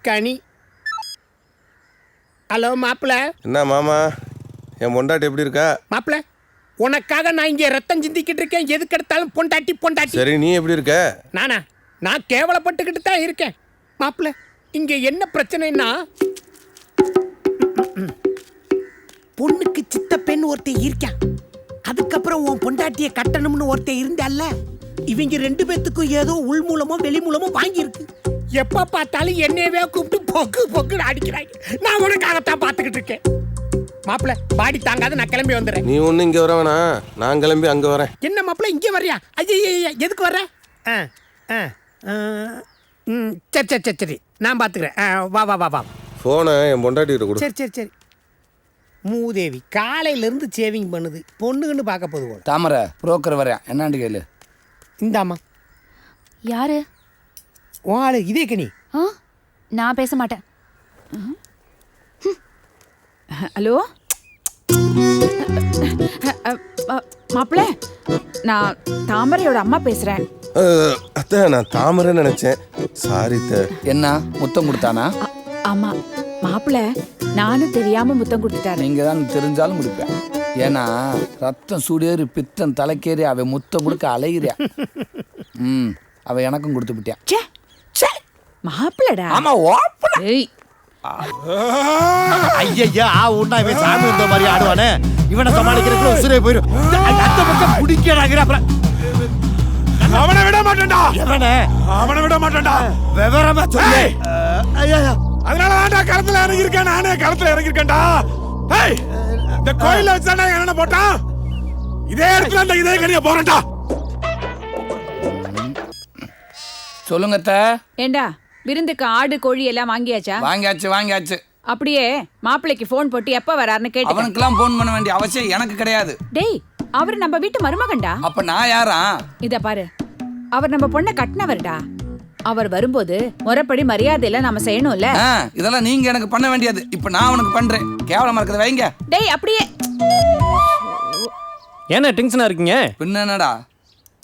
கனி. ஹலோ மாப்பிள்ள. என்ன மாமா, என் பொண்டாட்டி எப்படி இருக்கா? மாப்பிள்ள, உனக்காக நான் இங்க ரத்தம் சிந்திக்கிட்டு இருக்கேன். எதுக்கு எடுத்தாலும் பொண்டாட்டி. சரி, நீ எப்படி இருக்க? நானா? நான் கேவலப்பட்டுக்கிட்டு தான் இருக்கேன். மாப்பிள்ள, இங்க என்ன பிரச்சனைன்னா, பொண்ணுக்கு சித்த பெண் ஒருத்தன் இருக்கான். அதுக்கப்புறம் உன் பொண்டாட்டியை கட்டணும்னு ஒருத்தன் இருந்தால. இவங்க 2 பேத்துக்கும் ஏதோ உள் மூலமோ வெளி மூலமோ வாங்கியிருக்கு. எப்ப பார்த்தாலும் என்னையவே கூப்பிட்டு பொக்குன்னு அடிக்கிறாங்க. நான் உனக்காகத்தான் பார்த்துக்கிட்டு இருக்கேன். மாப்பிள்ள, பாடி தாங்காத, நான் கிளம்பி வந்துடுறேன். நீ ஒண்ணு இங்க வர வேணாம், நான் கிளம்பி அங்க வரேன். என்ன மாப்பிள்ள இங்கே வர்றியா? ஐயா, எதுக்கு வர்ற? சரி, நான் பார்த்துக்கிறேன். வா. போனை என் பொண்டாட்டி கிட்ட கொடு. சரி. மூதேவி காலையிலேருந்து சேவிங் பண்ணுது. பொண்ணுன்னு பார்க்க போது போல. தாமரை புரோக்கர் வரேன், என்னாண்டு கேளு. இந்தாம்மா. யாரு? ஆளு இதே கனி. நான் பேச மாட்டேன். ஹலோ மாப்பிள்ள, நான் தாமரையோட அம்மா பேசுறேன். அத்தை, நான் தாமரை நினைச்சேன். சாரி. என்ன முத்தம் கொடுத்தானா? ஆமா மாப்பிள்ள, நானும் தெரியாம முத்தம் கொடுத்துட்டாரு. நீங்க தான் தெரிஞ்சாலும் கொடுப்பேன். ஏன்னா ரத்தம் சூடேறி பித்தம் தலைக்கேறி அவ முத்தம் கொடுக்க அலையிறியா. அவ எனக்கும் கொடுத்து விட்டியா. மாப்பிள்ளடா. ஆமா ஓப்பன. ஐயா உண்டா இவன் சாமி இந்த மாதிரி ஆடுவானே. இவனை சமாளிக்கிறதுக்கு உசுரே போயிடும். அந்த பக்கம் பிடிக்கிறாங்க. அவனை விட மாட்டேன்டா. எவனே? அவனை விட மாட்டேன்டா. விவரமா சொல்லு. ஐயா அதனால தான்டா களத்துல இறங்கி இருக்கேன். நானே களத்துல இறங்கி இருக்கேன்டா. ஏய், இந்த கோயில்ல வச்சானே என்ன போட்டான்? இதே இடத்துல அந்த இதே கனிய போறேன்டா. சொல்லுங்க அத்தை. ஏண்டா விருந்துக்கு ஆடு கோழி எல்லாம் வாங்கியாச்சா? வாங்கியாச்சு. அப்படியே மாப்பிள்ளைக்கு போன் போட்டு எப்ப வராருன்னு கேட்டு. அவனுக்கெல்லாம் போன் பண்ண வேண்டிய அவசியம் எனக்கு கிடையாது. டேய், அவர் நம்ம வீட்டு மருமகன்டா. அப்ப நான் யாரா? இத பாரு, அவர் நம்ம பொண்ணை கட்டினவர்டா. அவர் வரும்போது முறைப்படி மரியாதையில நாம செய்யணும்ல. இதெல்லாம் நீங்க எனக்கு பண்ண வேண்டியது. இப்ப நான் அவனுக்கு பண்றேன். கேவலமா இருக்கிறத வைங்க. டேய் அப்படியே. ஏன்னா டென்ஷனா இருக்கீங்க? பின்ன என்னடா,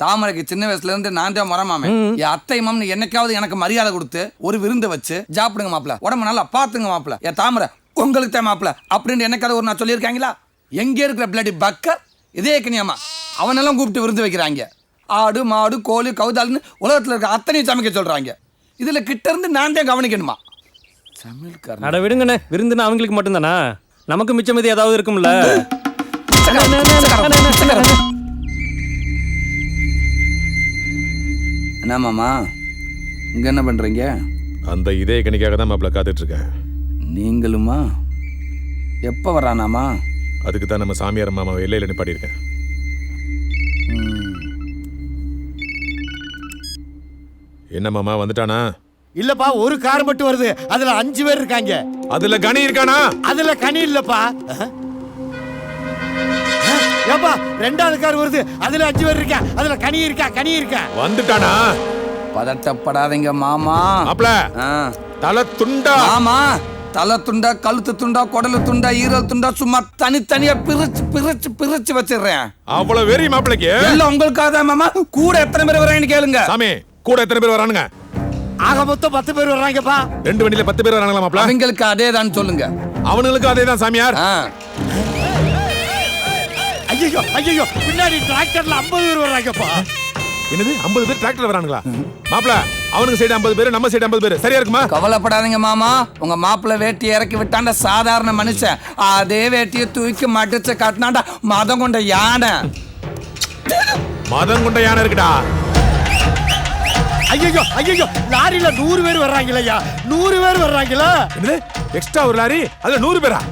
தாமரைக்கு சின்ன வயசுல இருந்து நான் தான் மரமாமே. என் அத்தை மாமன் என்னைக்காவது எனக்கு மரியாதை கொடுத்து ஒரு விருந்து வச்சு சாப்பிடுங்க மாப்பிள, உடம்பு நல்லா பாத்துங்க மாப்பிள, என் தாமரை உங்களுக்கு தான் மாப்பிள அப்படின்னு என்னைக்காவது ஒரு நான் சொல்லியிருக்காங்களா? எங்க இருக்கிற பிளடி பக்கர் இதே கனியாமா அவனெல்லாம் கூப்பிட்டு விருந்து வைக்கிறாங்க. ஆடு மாடு கோழி கவுதால்னு உலகத்துல இருக்க அத்தனையும் சமைக்க சொல்றாங்க. இதுல கிட்ட இருந்து நான் தான் கவனிக்கணுமா? சமையல்காரன் அட விடுங்கண்ணே, விருந்துன்னா அவங்களுக்கு மட்டும்தானா? நமக்கு மிச்சம் மீதி ஏதாவது இருக்கும்ல. என்ன மாமா இங்க என்ன பண்றீங்க? அந்த இதே கனிக்காக தான் மாப்பிள்ள காத்துட்டு இருக்கேன். நீங்களுமா? எப்ப வரானாமா? அதுக்கு தான் நம்ம சாமியார் மாமா எல்லையில நிப்பாடி இருக்கேன். என்ன மாமா வந்துட்டானா? இல்லப்பா, ஒரு கார் மட்டும் வருது. அதுல 5 பேர் இருக்காங்க. அதுல கனி இருக்கானா? அதுல கனி இல்லப்பா. ஏப்பா, 2வது கார் வருது. அதுல 5 பேர் இருக்கா. அதுல கனி இருக்கா. வந்துட்டானா? பதட்டப்படாதீங்க மாமா. மாப்ள தலை துண்டா. மாமா தலை துண்டா, கழுத்து துண்டா, குடலு துண்டா, ஈரல் துண்டா சும்மா தனித்தனியா பிரிச்சு வச்சிடுறேன். அவ்வளவு வெறி மாப்பிளைக்கு? இல்ல உங்களுக்காக தான் மாமா. கூட எத்தனை பேர் வராங்கன்னு கேளுங்க. சாமி, கூட எத்தனை பேர் வரானுங்க? ஆக மொத்தம் 10 பேர் வர்றாங்கப்பா. 2 வண்டியில 10 பேர் வராங்களா மாப்ள? அவங்களுக்கு அதே தான் சொல்லுங்க. அவனுங்களுக்கு அதே தான் சாமியார். ஐயோ, பின்னாடி டிராக்டர்ல 50 பேர் வர்றாங்கப்பா. என்னது 50 பேர் டிராக்டர் வரானுங்களா? மாப்ள அவனுக்கு சைடு 50 பேர், நம்ம சைடு 50 பேர். சரியா இருக்குமா? கவலைப்படாதீங்க மாமா. உங்க மாப்பிள்ள வேட்டி இறக்கி விட்டாண்ட சாதாரண மனுஷன். அதே வேட்டியை தூக்கி மடிச்சு காட்டினாண்டா மதம் கொண்ட யானை. மதம் கொண்ட யானை இருக்குடா. ஐயோ, லாரியில 100 பேர் வர்றாங்களையா? 100 பேர் வர்றாங்களா? என்னது எக்ஸ்ட்ரா ஒரு லாரி? அதுல 100 பேரா?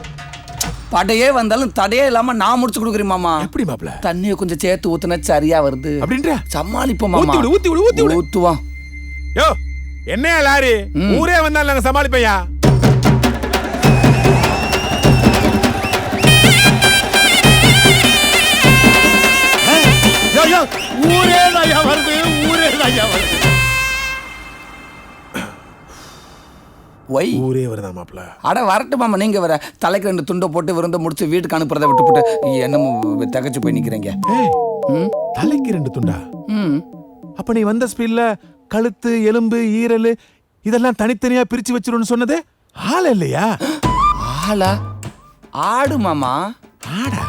படையே வந்தாலும் தடையே இல்லாம நான் முடிச்சு கொடுக்குறேன் மாமா. எப்படி மாப்ள? தண்ணியை கொஞ்சம் சேர்த்து ஊத்துனா சரியா வருது அப்படின்ற சமாளிப்போம் மாமா. ஊத்தி விடு. ஊத்துவான். யோ, என்னையா லாரி? ஊரே வந்தாலும் நாங்க சமாளிப்பையா. ஊரே நாயா வருது. ஊரே வருதா மாப்ள? அட வரட்டு மாமா, நீங்க வர தலைக்கு 2 துண்டை போட்டு விருந்த முடிச்சு வீட்டுக்கு அனுப்புறதை விட்டுப்புட்டு என்ன தகச்சு போய் நிக்கிறீங்க? தலைக்கு 2 துண்டா? அப்ப நீ வந்த ஸ்பீட்ல கழுத்து, எலும்பு, ஈரல் இதெல்லாம் தனித்தனியா பிரிச்சு வச்சிருன்னு சொன்னது ஆள் இல்லையா? ஆளா? ஆடு மாமா. ஆடா?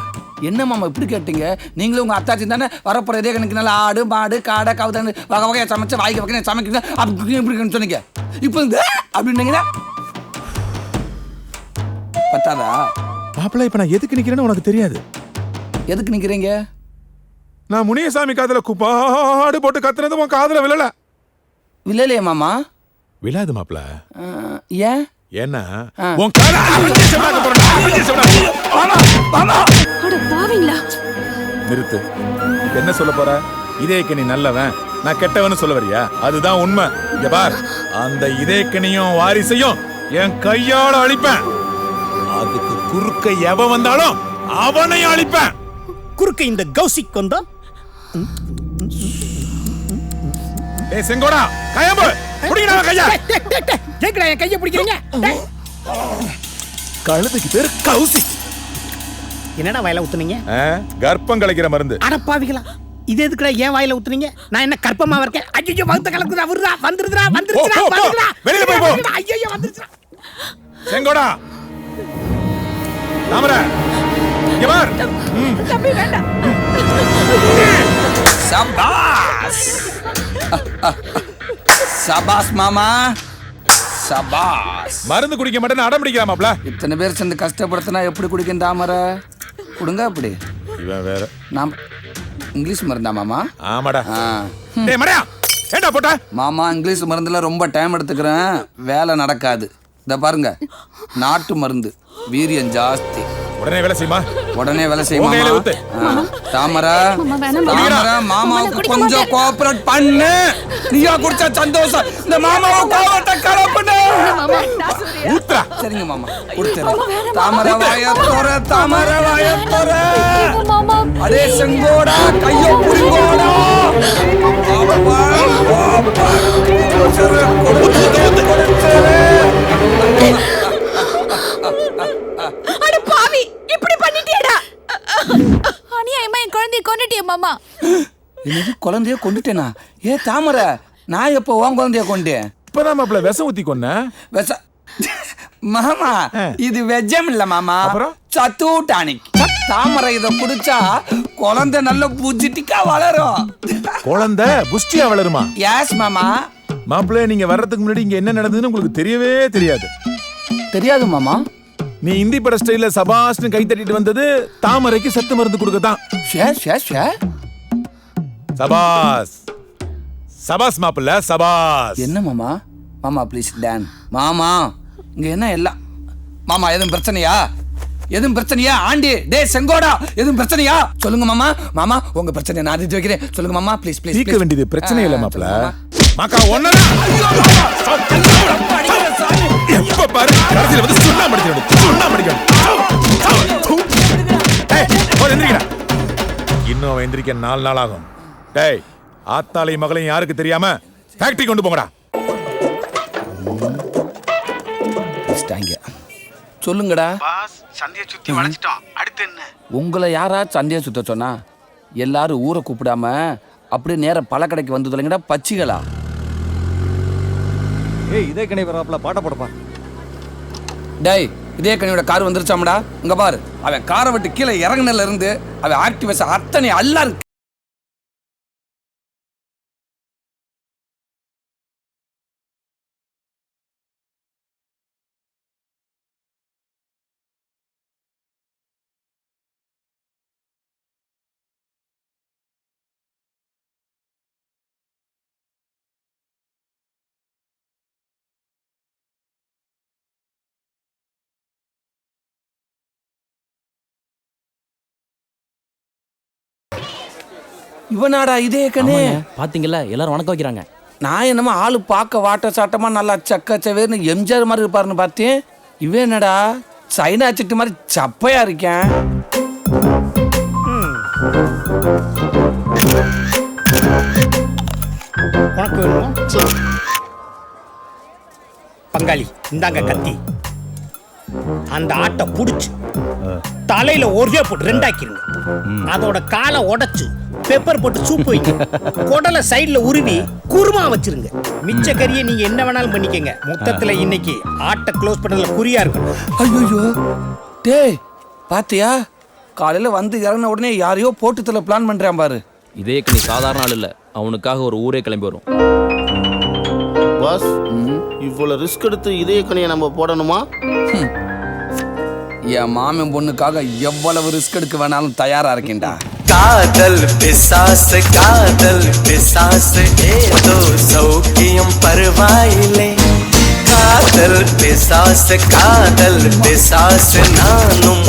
என்ன மாமா இப்படி கேட்டீங்க? நீங்களும் உங்க அத்தாச்சி தானே வரப்போற இதே கணக்கு நல்லா ஆடு மாடு காடை கவுதான்னு வகை வகையா சமைச்சு வாய்க்கு வகையா சமைக்கிறேன் அப்படி இப்படி சொன்னீங்க. இப்போ அப்படின்னீங்கன்னா பத்தாதா? மாப்பிள்ள இப்ப நான் எதுக்கு நிக்கிறேன்னு உனக்கு தெரியாது. எதுக்கு நிக்கிறீங்க? நான் முனியசாமி காதுல குப்பாடு போட்டு கத்துனது உன் காதுல விழல. விழலையே மாமா? விழாது மாப்பிள்ள. ஏன்? ஏன்னா உன் காதுல நிறுத்து. என்ன சொல்ல போற? இதேக்கு நீ நல்லவன், நான் கெட்டவன்னு சொல்ல வரியா? அதுதான் உண்மை. இங்க பார், அந்த இதேக்கனியும் வாரிசையும் என் கையால அழிப்பேன். அதுக்கு குறுக்க எவன் வந்தாலும் அவனையும் அழிப்பேன். குறுக்க இந்த கௌசிக் வந்தா? ஏய் செங்கோடா, கையம்பு புடிங்கடா கையா. கேக்குடா என் கையை பிடிக்கிறீங்க? கழுதுக்கு பேரு கௌசிக். என்னடா வாயில ஊத்துனீங்க? கர்ப்பம் கலைக்கிற மருந்து. அடப்பாவிகளா, இது எதுக்குடா ஏன் வாயில ஊத்துனீங்க? நான் என்ன கர்ப்பமா இருக்கேன்? ஐயோ வகுத்த கலக்குதா, வருதா, வந்துருதுடா. வெளியில போய் போ. ஐயோ வந்துருச்சுடா. செங்கோடா, தாமரை இங்க பார். தம்பி வேண்டாம். சபாஸ் சபாஸ் மாமா சபாஸ். மருந்து குடிக்க மாட்டேன்னு அடம் பிடிக்கலாமாப்ல? இத்தனை பேர் சேர்ந்து கஷ்டப்படுத்தினா எப்படி குடிக்கும் தாமரை? கொடுங்க அப்படி. இவன் வேற. நாம் இங்கிலீஷ் மருந்தா மாமா? ஆமாடா. ஆ. டேய் மடையா, ஏண்டா போட்ட? மாமா இங்கிலீஷ் மருந்துல ரொம்ப டைம் எடுத்துக்கிறேன், வேலை நடக்காது. இத பாருங்க, நாட்டு மருந்து, வீரியம் ஜாஸ்தி. உடனே வேலை செய்யுமா? உடனே வேலை செய்யுமா? உங்க கையில ஊத்து. தாமரை, தாமரை மாமாவுக்கு கொஞ்சம் கோஆபரேட் பண்ணு. நீயா குடிச்ச சந்தோஷம் இந்த மாமாவை கோவத்தை கலப்புன. ஊத்துறா. சரிங்க மாமா, குடிச்சறேன். தாமரை வாயத்தோர, தாமரை வாயத்தோர. அடே செங்கோடா, கையோ புடிங்கோடா. பாப்பா, பாப்பா. அட பாவி, இப்படி பண்ணிட்டியேடா. அநியாயமா என் குழந்தையை கொன்னுட்டியே மாமா. என்னது குழந்தைய கொண்டுட்டேனா? ஏ தாமரை, நான் எப்போ உன் குழந்தைய கொண்டேன்? இப்பதான் மாப்பிள்ள விஷம் ஊத்தி கொன்ன. வெச மாமா, இது வெஜ்ஜம் இல்ல மாமா, சத்து டானிக். தாமரை இத குடிச்சா குழந்தை நல்ல புஜிட்டிக்கா வளரும். குழந்தை புஷ்டியா வளருமா? எஸ் மாமா. மாப்பிள்ள, நீங்க வர்றதுக்கு முன்னாடி இங்க என்ன நடந்ததுன்னு உங்களுக்கு தெரியவே தெரியாது. தெரியாது மாமா. நீ இந்தி பட ஸ்டைல்ல சபாஷ்னு கை தட்டிட்டு வந்தது தாமரைக்கு சத்து மருந்து கொடுக்கதான். சபாஸ் சபாஸ் மாப்பிள்ள, சபாஸ். என்ன மாமா? மாமா ப்ளீஸ் டான். மாமா இங்க என்ன எல்லாம் மாமா, எதுவும் பிரச்சனையா? எதுவும் பிரச்சனையா? ஆண்டி டே செங்கோடா, எதுவும் பிரச்சனையா? சொல்லுங்க மாமா. மாமா உங்க பிரச்சனை நான் தீர்த்து வைக்கிறேன். சொல்லுங்க மாமா ப்ளீஸ் ப்ளீஸ். தீர்க்க வேண்டியது பிரச்சனை இல்ல மாப்பிள்ள. மாக்கா ஒண்ணா எப்ப பாரு கடைசில வந்து சுண்ணா மடிக்கணும், சுண்ணா மடிக்கணும். ஏய் ஓ எந்திரிடா. இன்னும் அவன் எந்திரிக்க 4 நாள் ஆகும். டேய், ஆத்தாளை மகளையும் யாருக்கு தெரியாம ஃபேக்டரி கொண்டு போங்கடா. சொல்லுங்கடா. பாஸ், சந்தியை சுத்தி வளைச்சிட்டோம். அடுத்து என்ன? உங்களை யாரா சந்தையை சுத்த சொன்னா? எல்லாரும் ஊரை கூப்பிடாம அப்படியே நேர பழக்கடைக்கு வந்து தொலைங்கடா பச்சிகளா. ஏய், இதே கணி வராப்ல பாட்ட போடப்பா. டேய், இதே கனியோட கார் வந்துருச்சாமடா. இங்க பாரு, அவன் காரை விட்டு கீழே இறங்குனதுல இருந்து அவன் ஆக்டிவேஷன் அத்தனை எல்லாரும். இவனாடா இதே கனே? பாத்தீங்களா, எல்லாரும் வணக்கம் வைக்கிறாங்க. நான் என்னமோ ஆளு பார்க்க வாட்ட சாட்டமா நல்லா சக்க சவேர்னு எம்ஜிஆர் மாதிரி இருப்பாருன்னு பார்த்தேன். இவன் என்னடா சைனா சிட்டு மாதிரி சப்பையா இருக்கேன். உனக்கு வேணுமா? பங்காளி இந்தாங்க கத்தி. அந்த ஆட்டை புடிச்சு தலையில ஒரே போட்டு ரெண்டாக்கிருங்க. அதோட காலை உடைச்சு பெப்பர் போட்டு சூப்பு வைங்க. குடலை சைடுல உருவி குருமா வச்சிருங்க. மிச்ச கறியை நீங்க என்ன வேணாலும் பண்ணிக்கங்க. மொத்தத்துல இன்னைக்கு ஆட்டை க்ளோஸ் பண்ணதுல குறியா இருக்கும். ஐயோ டேய், பாத்தியா? காலையில வந்து இறங்கின உடனே யாரையோ போட்டு தள்ள பிளான் பண்றான் பாரு. இதே கனி சாதாரண ஆள் இல்ல, அவனுக்காக ஒரு ஊரே கிளம்பி வரும். பாஸ், இவ்வளவு ரிஸ்க் எடுத்து இதே கனியை நம்ம போடணுமா? என் மாமன் பொண்ணுக்காக எவ்வளவு ரிஸ்க் எடுக்க வேணாலும் தயாரா இருக்கேன்டா. காதல் பிசாசு, காதல் பிசாசு, ஏதோ சௌக்கியம் பரவாயில்லை. காதல் பிசாசு, காதல் பிசாசு, நானும்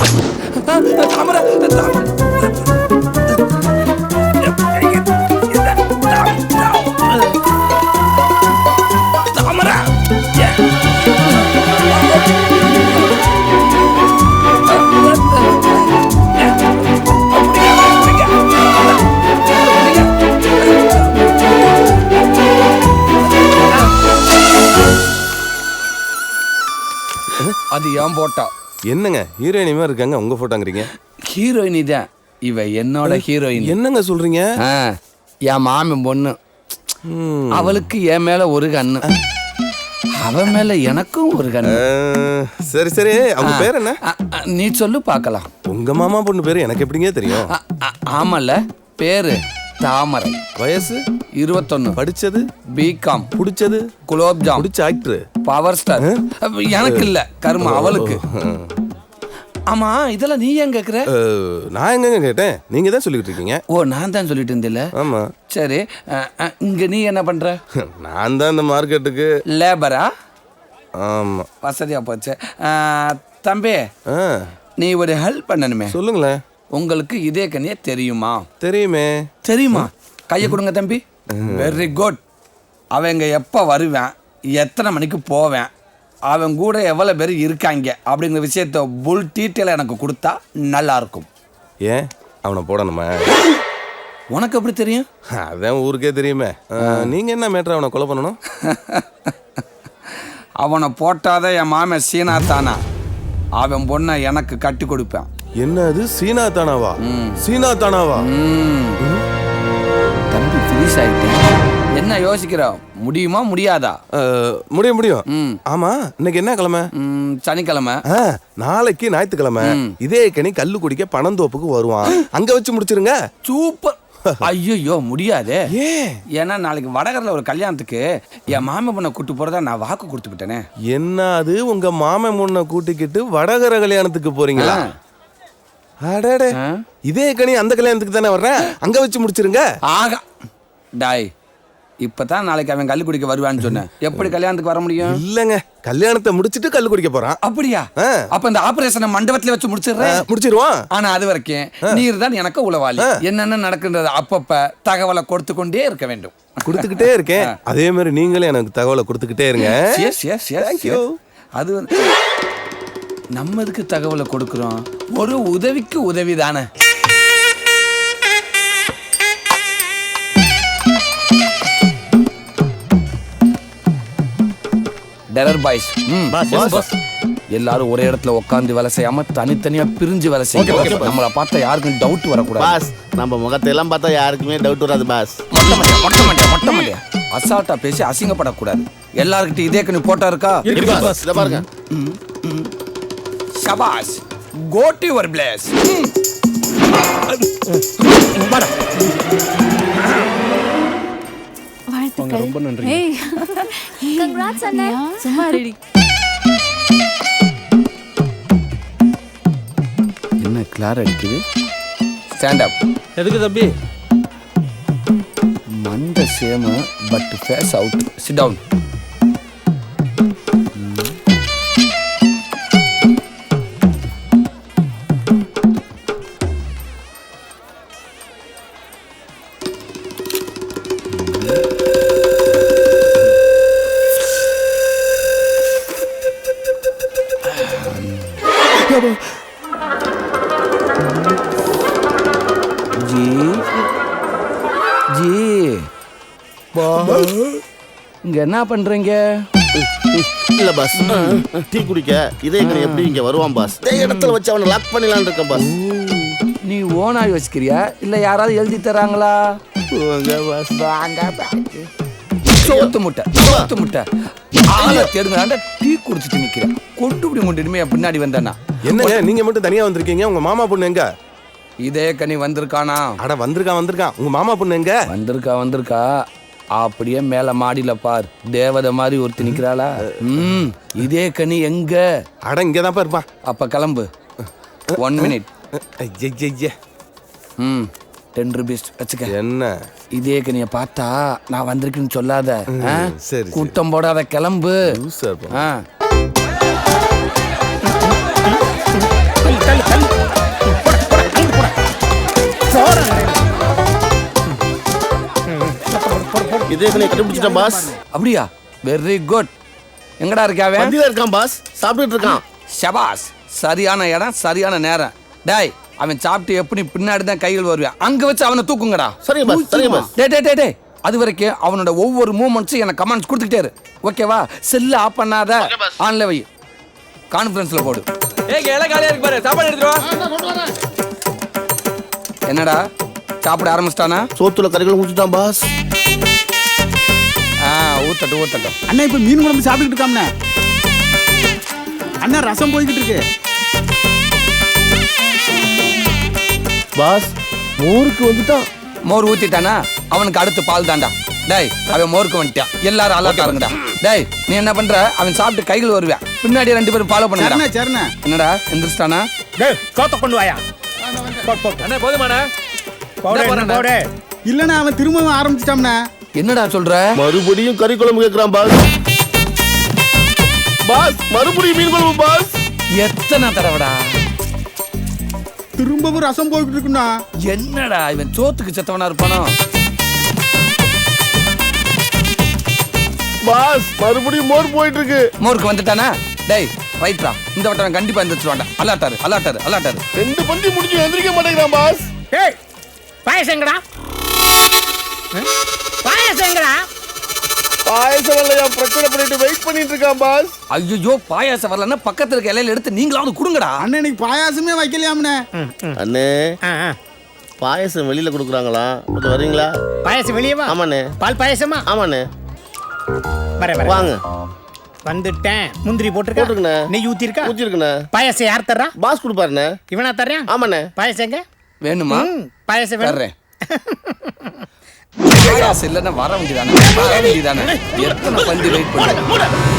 அது ஏன் போட்டா? என்னங்க ஹீரோயினிமா இருக்காங்க, உங்க போட்டோங்கிறீங்க? ஹீரோயினி தான் இவ, என்னோட ஹீரோயின். என்னங்க சொல்றீங்க? என் மாமன் பொண்ணு, அவளுக்கு என் மேல ஒரு கண்ணு, அவன் மேல எனக்கும் ஒரு கண்ணு. சரி சரி, அவங்க பேர் என்ன? நீ சொல்லு பார்க்கலாம். உங்க மாமா பொண்ணு பேரு எனக்கு எப்படிங்க தெரியும்? ஆமால, பேரு தாமரை, வயசு 21, படிச்சது பிகாம், பிடிச்சது குலோப்ஜாம், பிடிச்ச ஆக்டர் பவர் ஸ்டார். எனக்கு இல்ல கர்மா, அவளுக்கு. ஆமா இதெல்லாம் நீ ஏன் கேக்குற? நான் எங்கங்க கேட்டேன், நீங்க தான் சொல்லிட்டு இருக்கீங்க. ஓ நான் தான் சொல்லிட்டு இருந்தேன்ல. ஆமா. சரி இங்க நீ என்ன பண்ற? நான் தான் இந்த மார்க்கெட்டுக்கு லேபரா? ஆமா. வசதியா போச்சு. தம்பி நீ ஒரு ஹெல்ப் பண்ணணுமே. சொல்லுங்களேன். உங்களுக்கு இதே கண்ணியே தெரியுமா? தெரியுமே. தெரியுமா? கையை கொடுங்க தம்பி. Very good. அவங்க எப்போ வருவேன், எத்தனை மணிக்கு போவேன், அவன் கூட எவ்வளோ பேர் இருக்காங்க அப்படிங்கிற விஷயத்த புல் டீட்டெயிலாக எனக்கு கொடுத்தா நல்லா இருக்கும். ஏன் அவனை போடணுமா? உனக்கு எப்படி தெரியும்? அதான் ஊருக்கே தெரியுமே. நீங்க என்ன மேட்ரு அவனை கொலை பண்ணணும்? அவனை போட்டாதான் என் மாமன் சீனா தானா அவன் பொண்ணை எனக்கு கட்டி கொடுப்பேன். என்னது சீனா தானாவா? சீனா தானாவா? தம்பி ஃபினிஷ் ஆயிட்டேன். என்ன யோசிக்கிற? முடியுமா முடியாதா? முடியும். ஆமா இன்னைக்கு என்ன கிழமை? சனிக்கிழமை. நாளைக்கு ஞாயிற்றுக்கிழமை. இதே கனி கல்லு குடிக்க பணந்தோப்புக்கு வருவான். அங்க வச்சு முடிச்சிருங்க. சூப்பர். ஐயோ முடியாதே. ஏன்னா நாளைக்கு வடகரில் ஒரு கல்யாணத்துக்கு என் மாமன் பொண்ணை கூட்டு போறதா நான் வாக்கு கொடுத்துக்கிட்டேனே. என்ன அது உங்க மாமன் பொண்ணை கூட்டிக்கிட்டு வடகர கல்யாணத்துக்கு போறீங்களா? அடடே, இதே கனி அந்த கல்யாணத்துக்கு தானே வர்றேன், அங்க வச்சு முடிச்சிருங்க. ஆகா டாய், இப்பதான் நாளைக்கு அவன் கல்லு குடிக்க வருவான்னு சொன்னேன். எப்படி கல்யாணத்துக்கு வர முடியும்? இல்லங்க, கல்யாணத்தை முடிச்சிட்டு கல்லு குடிக்க போறான். அப்படியா? அப்ப இந்த ஆபரேஷனை மண்டபத்துல வச்சு முடிச்சிருவான். ஆனா அது வரைக்கும் நீர் தான் எனக்கு உளவாளி. என்னென்ன நடக்குன்றது அப்பப்ப தகவலை கொடுத்து கொண்டே இருக்க வேண்டும். கொடுத்துக்கிட்டே இருக்கேன். அதே மாதிரி நீங்களே எனக்கு தகவலை கொடுத்துக்கிட்டே இருங்க. அது நம்ம இதுக்கு தகவலை கொடுக்கிறோம், ஒரு உதவிக்கு உதவி தானே. டெரர் பாய்ஸ், எல்லாரும் ஒரே இடத்துல உட்காந்து வேலை செய்யாம தனித்தனியா பிரிஞ்சு வேலை செய்யும். நம்மளை பார்த்தா யாருக்கும் டவுட் வரக்கூடாது பாஸ். நம்ம முகத்தை எல்லாம் பார்த்தா யாருக்குமே டவுட் வராது பாஸ். மொட்டை மண்டையா அசால்ட்டா பேசி அசிங்கப்படக்கூடாது. எல்லாருக்கிட்ட இதே கண்ணி போட்டா இருக்கா? இத பாருங்க. சபாஸ், கோ டு யுவர் பிளேஸ். ரொம்ப நன்றி. கங்க்ராட்ஸ் அண்ணா. சும்மா ரெடி. என்ன கிளார் அடிக்குது? Stand up. எதுக்கு தம்பி? மண்ட சேம but face out. Sit down. இங்க என்ன பண்றீங்க? இல்ல பாஸ், டீ குடிக்க இதே எப்படி இங்க வருவான் பாஸ். இடத்துல வச்சு அவனை லாக் பண்ணிடலான்னு இருக்கேன் பாஸ். நீ ஓனா யோசிக்கிறியா இல்ல யாராவது எழுதி தராங்களா? சோத்து முட்டை ஆளை தேடுங்க. டீ குடிச்சிட்டு நிக்கிறேன். கொண்டு கொண்டுமே பின்னாடி வந்தானா? என்னங்க நீங்க மட்டும் தனியா வந்திருக்கீங்க? உங்க மாமா பொண்ணு எங்க? இதே கனி வந்திருக்கானா? அட வந்திருக்கான். உங்க மாமா பொண்ணு எங்க? வந்திருக்கா. அப்படியே மேல மாடியில பார், தேவதை மாதிரி ஒருத்தி நிக்கிறாளா? இதே கனி எங்க? அட இங்கதான் இருப்பான். அப்ப கிளம்பு. 1 மினிட். 10 ரூபீஸ் வச்சுக்க. என்ன இதே கனிய பார்த்தா நான் வந்திருக்கேன்னு சொல்லாத. சரி, கூட்டம் போடாத, கிளம்பு. இதே கனி கண்டுபிடிச்சிட்டேன் பாஸ். அப்படியா? Very good. எங்கடா இருக்காவே? வண்டியில இருக்கான் பாஸ், சாப்பிட்டுட்டு இருக்கான். ஷபாஸ், சரியான இடம் சரியான நேரம். டேய், அவன் சாப்பிட்டு எப்படி பின்னாடி தான் கைகள் வருவான், அங்க வச்சு அவனை தூக்குங்கடா. சரிங்க பாஸ், சரிங்க பாஸ். டே அது வரைக்கும் அவனோட ஒவ்வொரு மூமெண்ட்ஸும் எனக்கு கமெண்ட்ஸ் கொடுத்துக்கிட்டே இரு. ஓகேவா? செல்ல ஆஃப் பண்ணாத, ஆன்ல வை, கான்ஃபரன்ஸ்ல போடு. எல்லாம் காலியா இருக்கு பாரு, சாப்பாடு எடுத்துட்டு வா. என்னடா சாப்பிட ஆரம்பிச்சிட்டானா? சோத்துல கறிகள் ஊத்திட்டான் பாஸ். ஊத்தட்டும். அண்ணா இப்ப மீன் குழம்பு சாப்பிட்டுட்டு இருக்காம்ண்ணே. அண்ணா ரசம் போய்கிட்டு இருக்கு பாஸ். மோருக்கு வந்துட்டான். மோர் ஊத்திட்டானா? அவனுக்கு அடுத்து பால் தாண்டா. டேய், அவன் மோருக்கு வந்துட்டான். எல்லாரும் அலர்ட்டா இருங்கடா. டேய், நீ என்ன பண்ற? அவன் சாப்பிட்டு கைகள் வருவான், பின்னாடி 2 பேரும் ஃபாலோ பண்ணுங்கடா. சரிண்ணே. என்னடா எந்திரிச்சிட்டானா? டேய் சோத்த கொண்டு வாயா. போடு. அண்ணே போதுமாண்ணே போடு. இல்லண்ணா அவன் திரும்பவும் ஆரம்பிச்சிட்டாம்ண்ணா. என்னடா சொல்ற? மறுபடியும் கறி குழம்பு கேக்குறான் பாஸ். பாஸ் மறுபடியும் மீன் குழம்பு பாஸ். எத்தனை தடவைடா? திரும்பவும் ரசம் போயிட்டு இருக்குண்ணா. என்னடா இவன் சோத்துக்கு செத்தவனா இருப்பானோ? பாஸ் மறுபடியும் மோர் போயிட்டு இருக்கு. மோருக்கு வந்துட்டானா? டேய் ரைட்ரா, இந்த வட்டம் கண்டிப்பா எந்திரிச்சுவாண்டா. அல்லாட்டாரு. 2 பந்தி முடிஞ்சு எந்திரிக்க மாட்டேங்கிறான் பாஸ். டேய் பாயசம் எங்கடா? பாயசம் இல்லையா, பிரச்சனை பண்ணிட்டு வெயிட் பண்ணிட்டு இருக்கான் பாஸ். ஐயோ பாயாசம் வரலன்னா பக்கத்துல இருக்க இலையில எடுத்து நீங்களாவது கொடுங்கடா. அண்ணன் இன்னைக்கு பாயாசமே வைக்கலையாம்ண்ணே. அண்ணே பாயசம் வெளியில கொடுக்குறாங்களா, கொஞ்சம் வரீங்களா? பாயசம் வெளியவா? ஆமாண்ணே. பால் பாயசமா? ஆமாண்ணே. வர வாங்க. வந்துட்டேன். முந்திரி போட்டுருக்கா? நெய் ஊத்திருக்கா? பாயசம் யார் தர்றா? பாஸ் கொடுப்பாருண்ணே. இவனா தர்றேன்? ஆமாண்ணே. பாயசம் எங்க? வேணுமா? பாயசம் வேணும். பாயாசம் இல்லைன்னா வர வேண்டியதானே. எத்தனை பந்தி வெயிட் பண்ணு.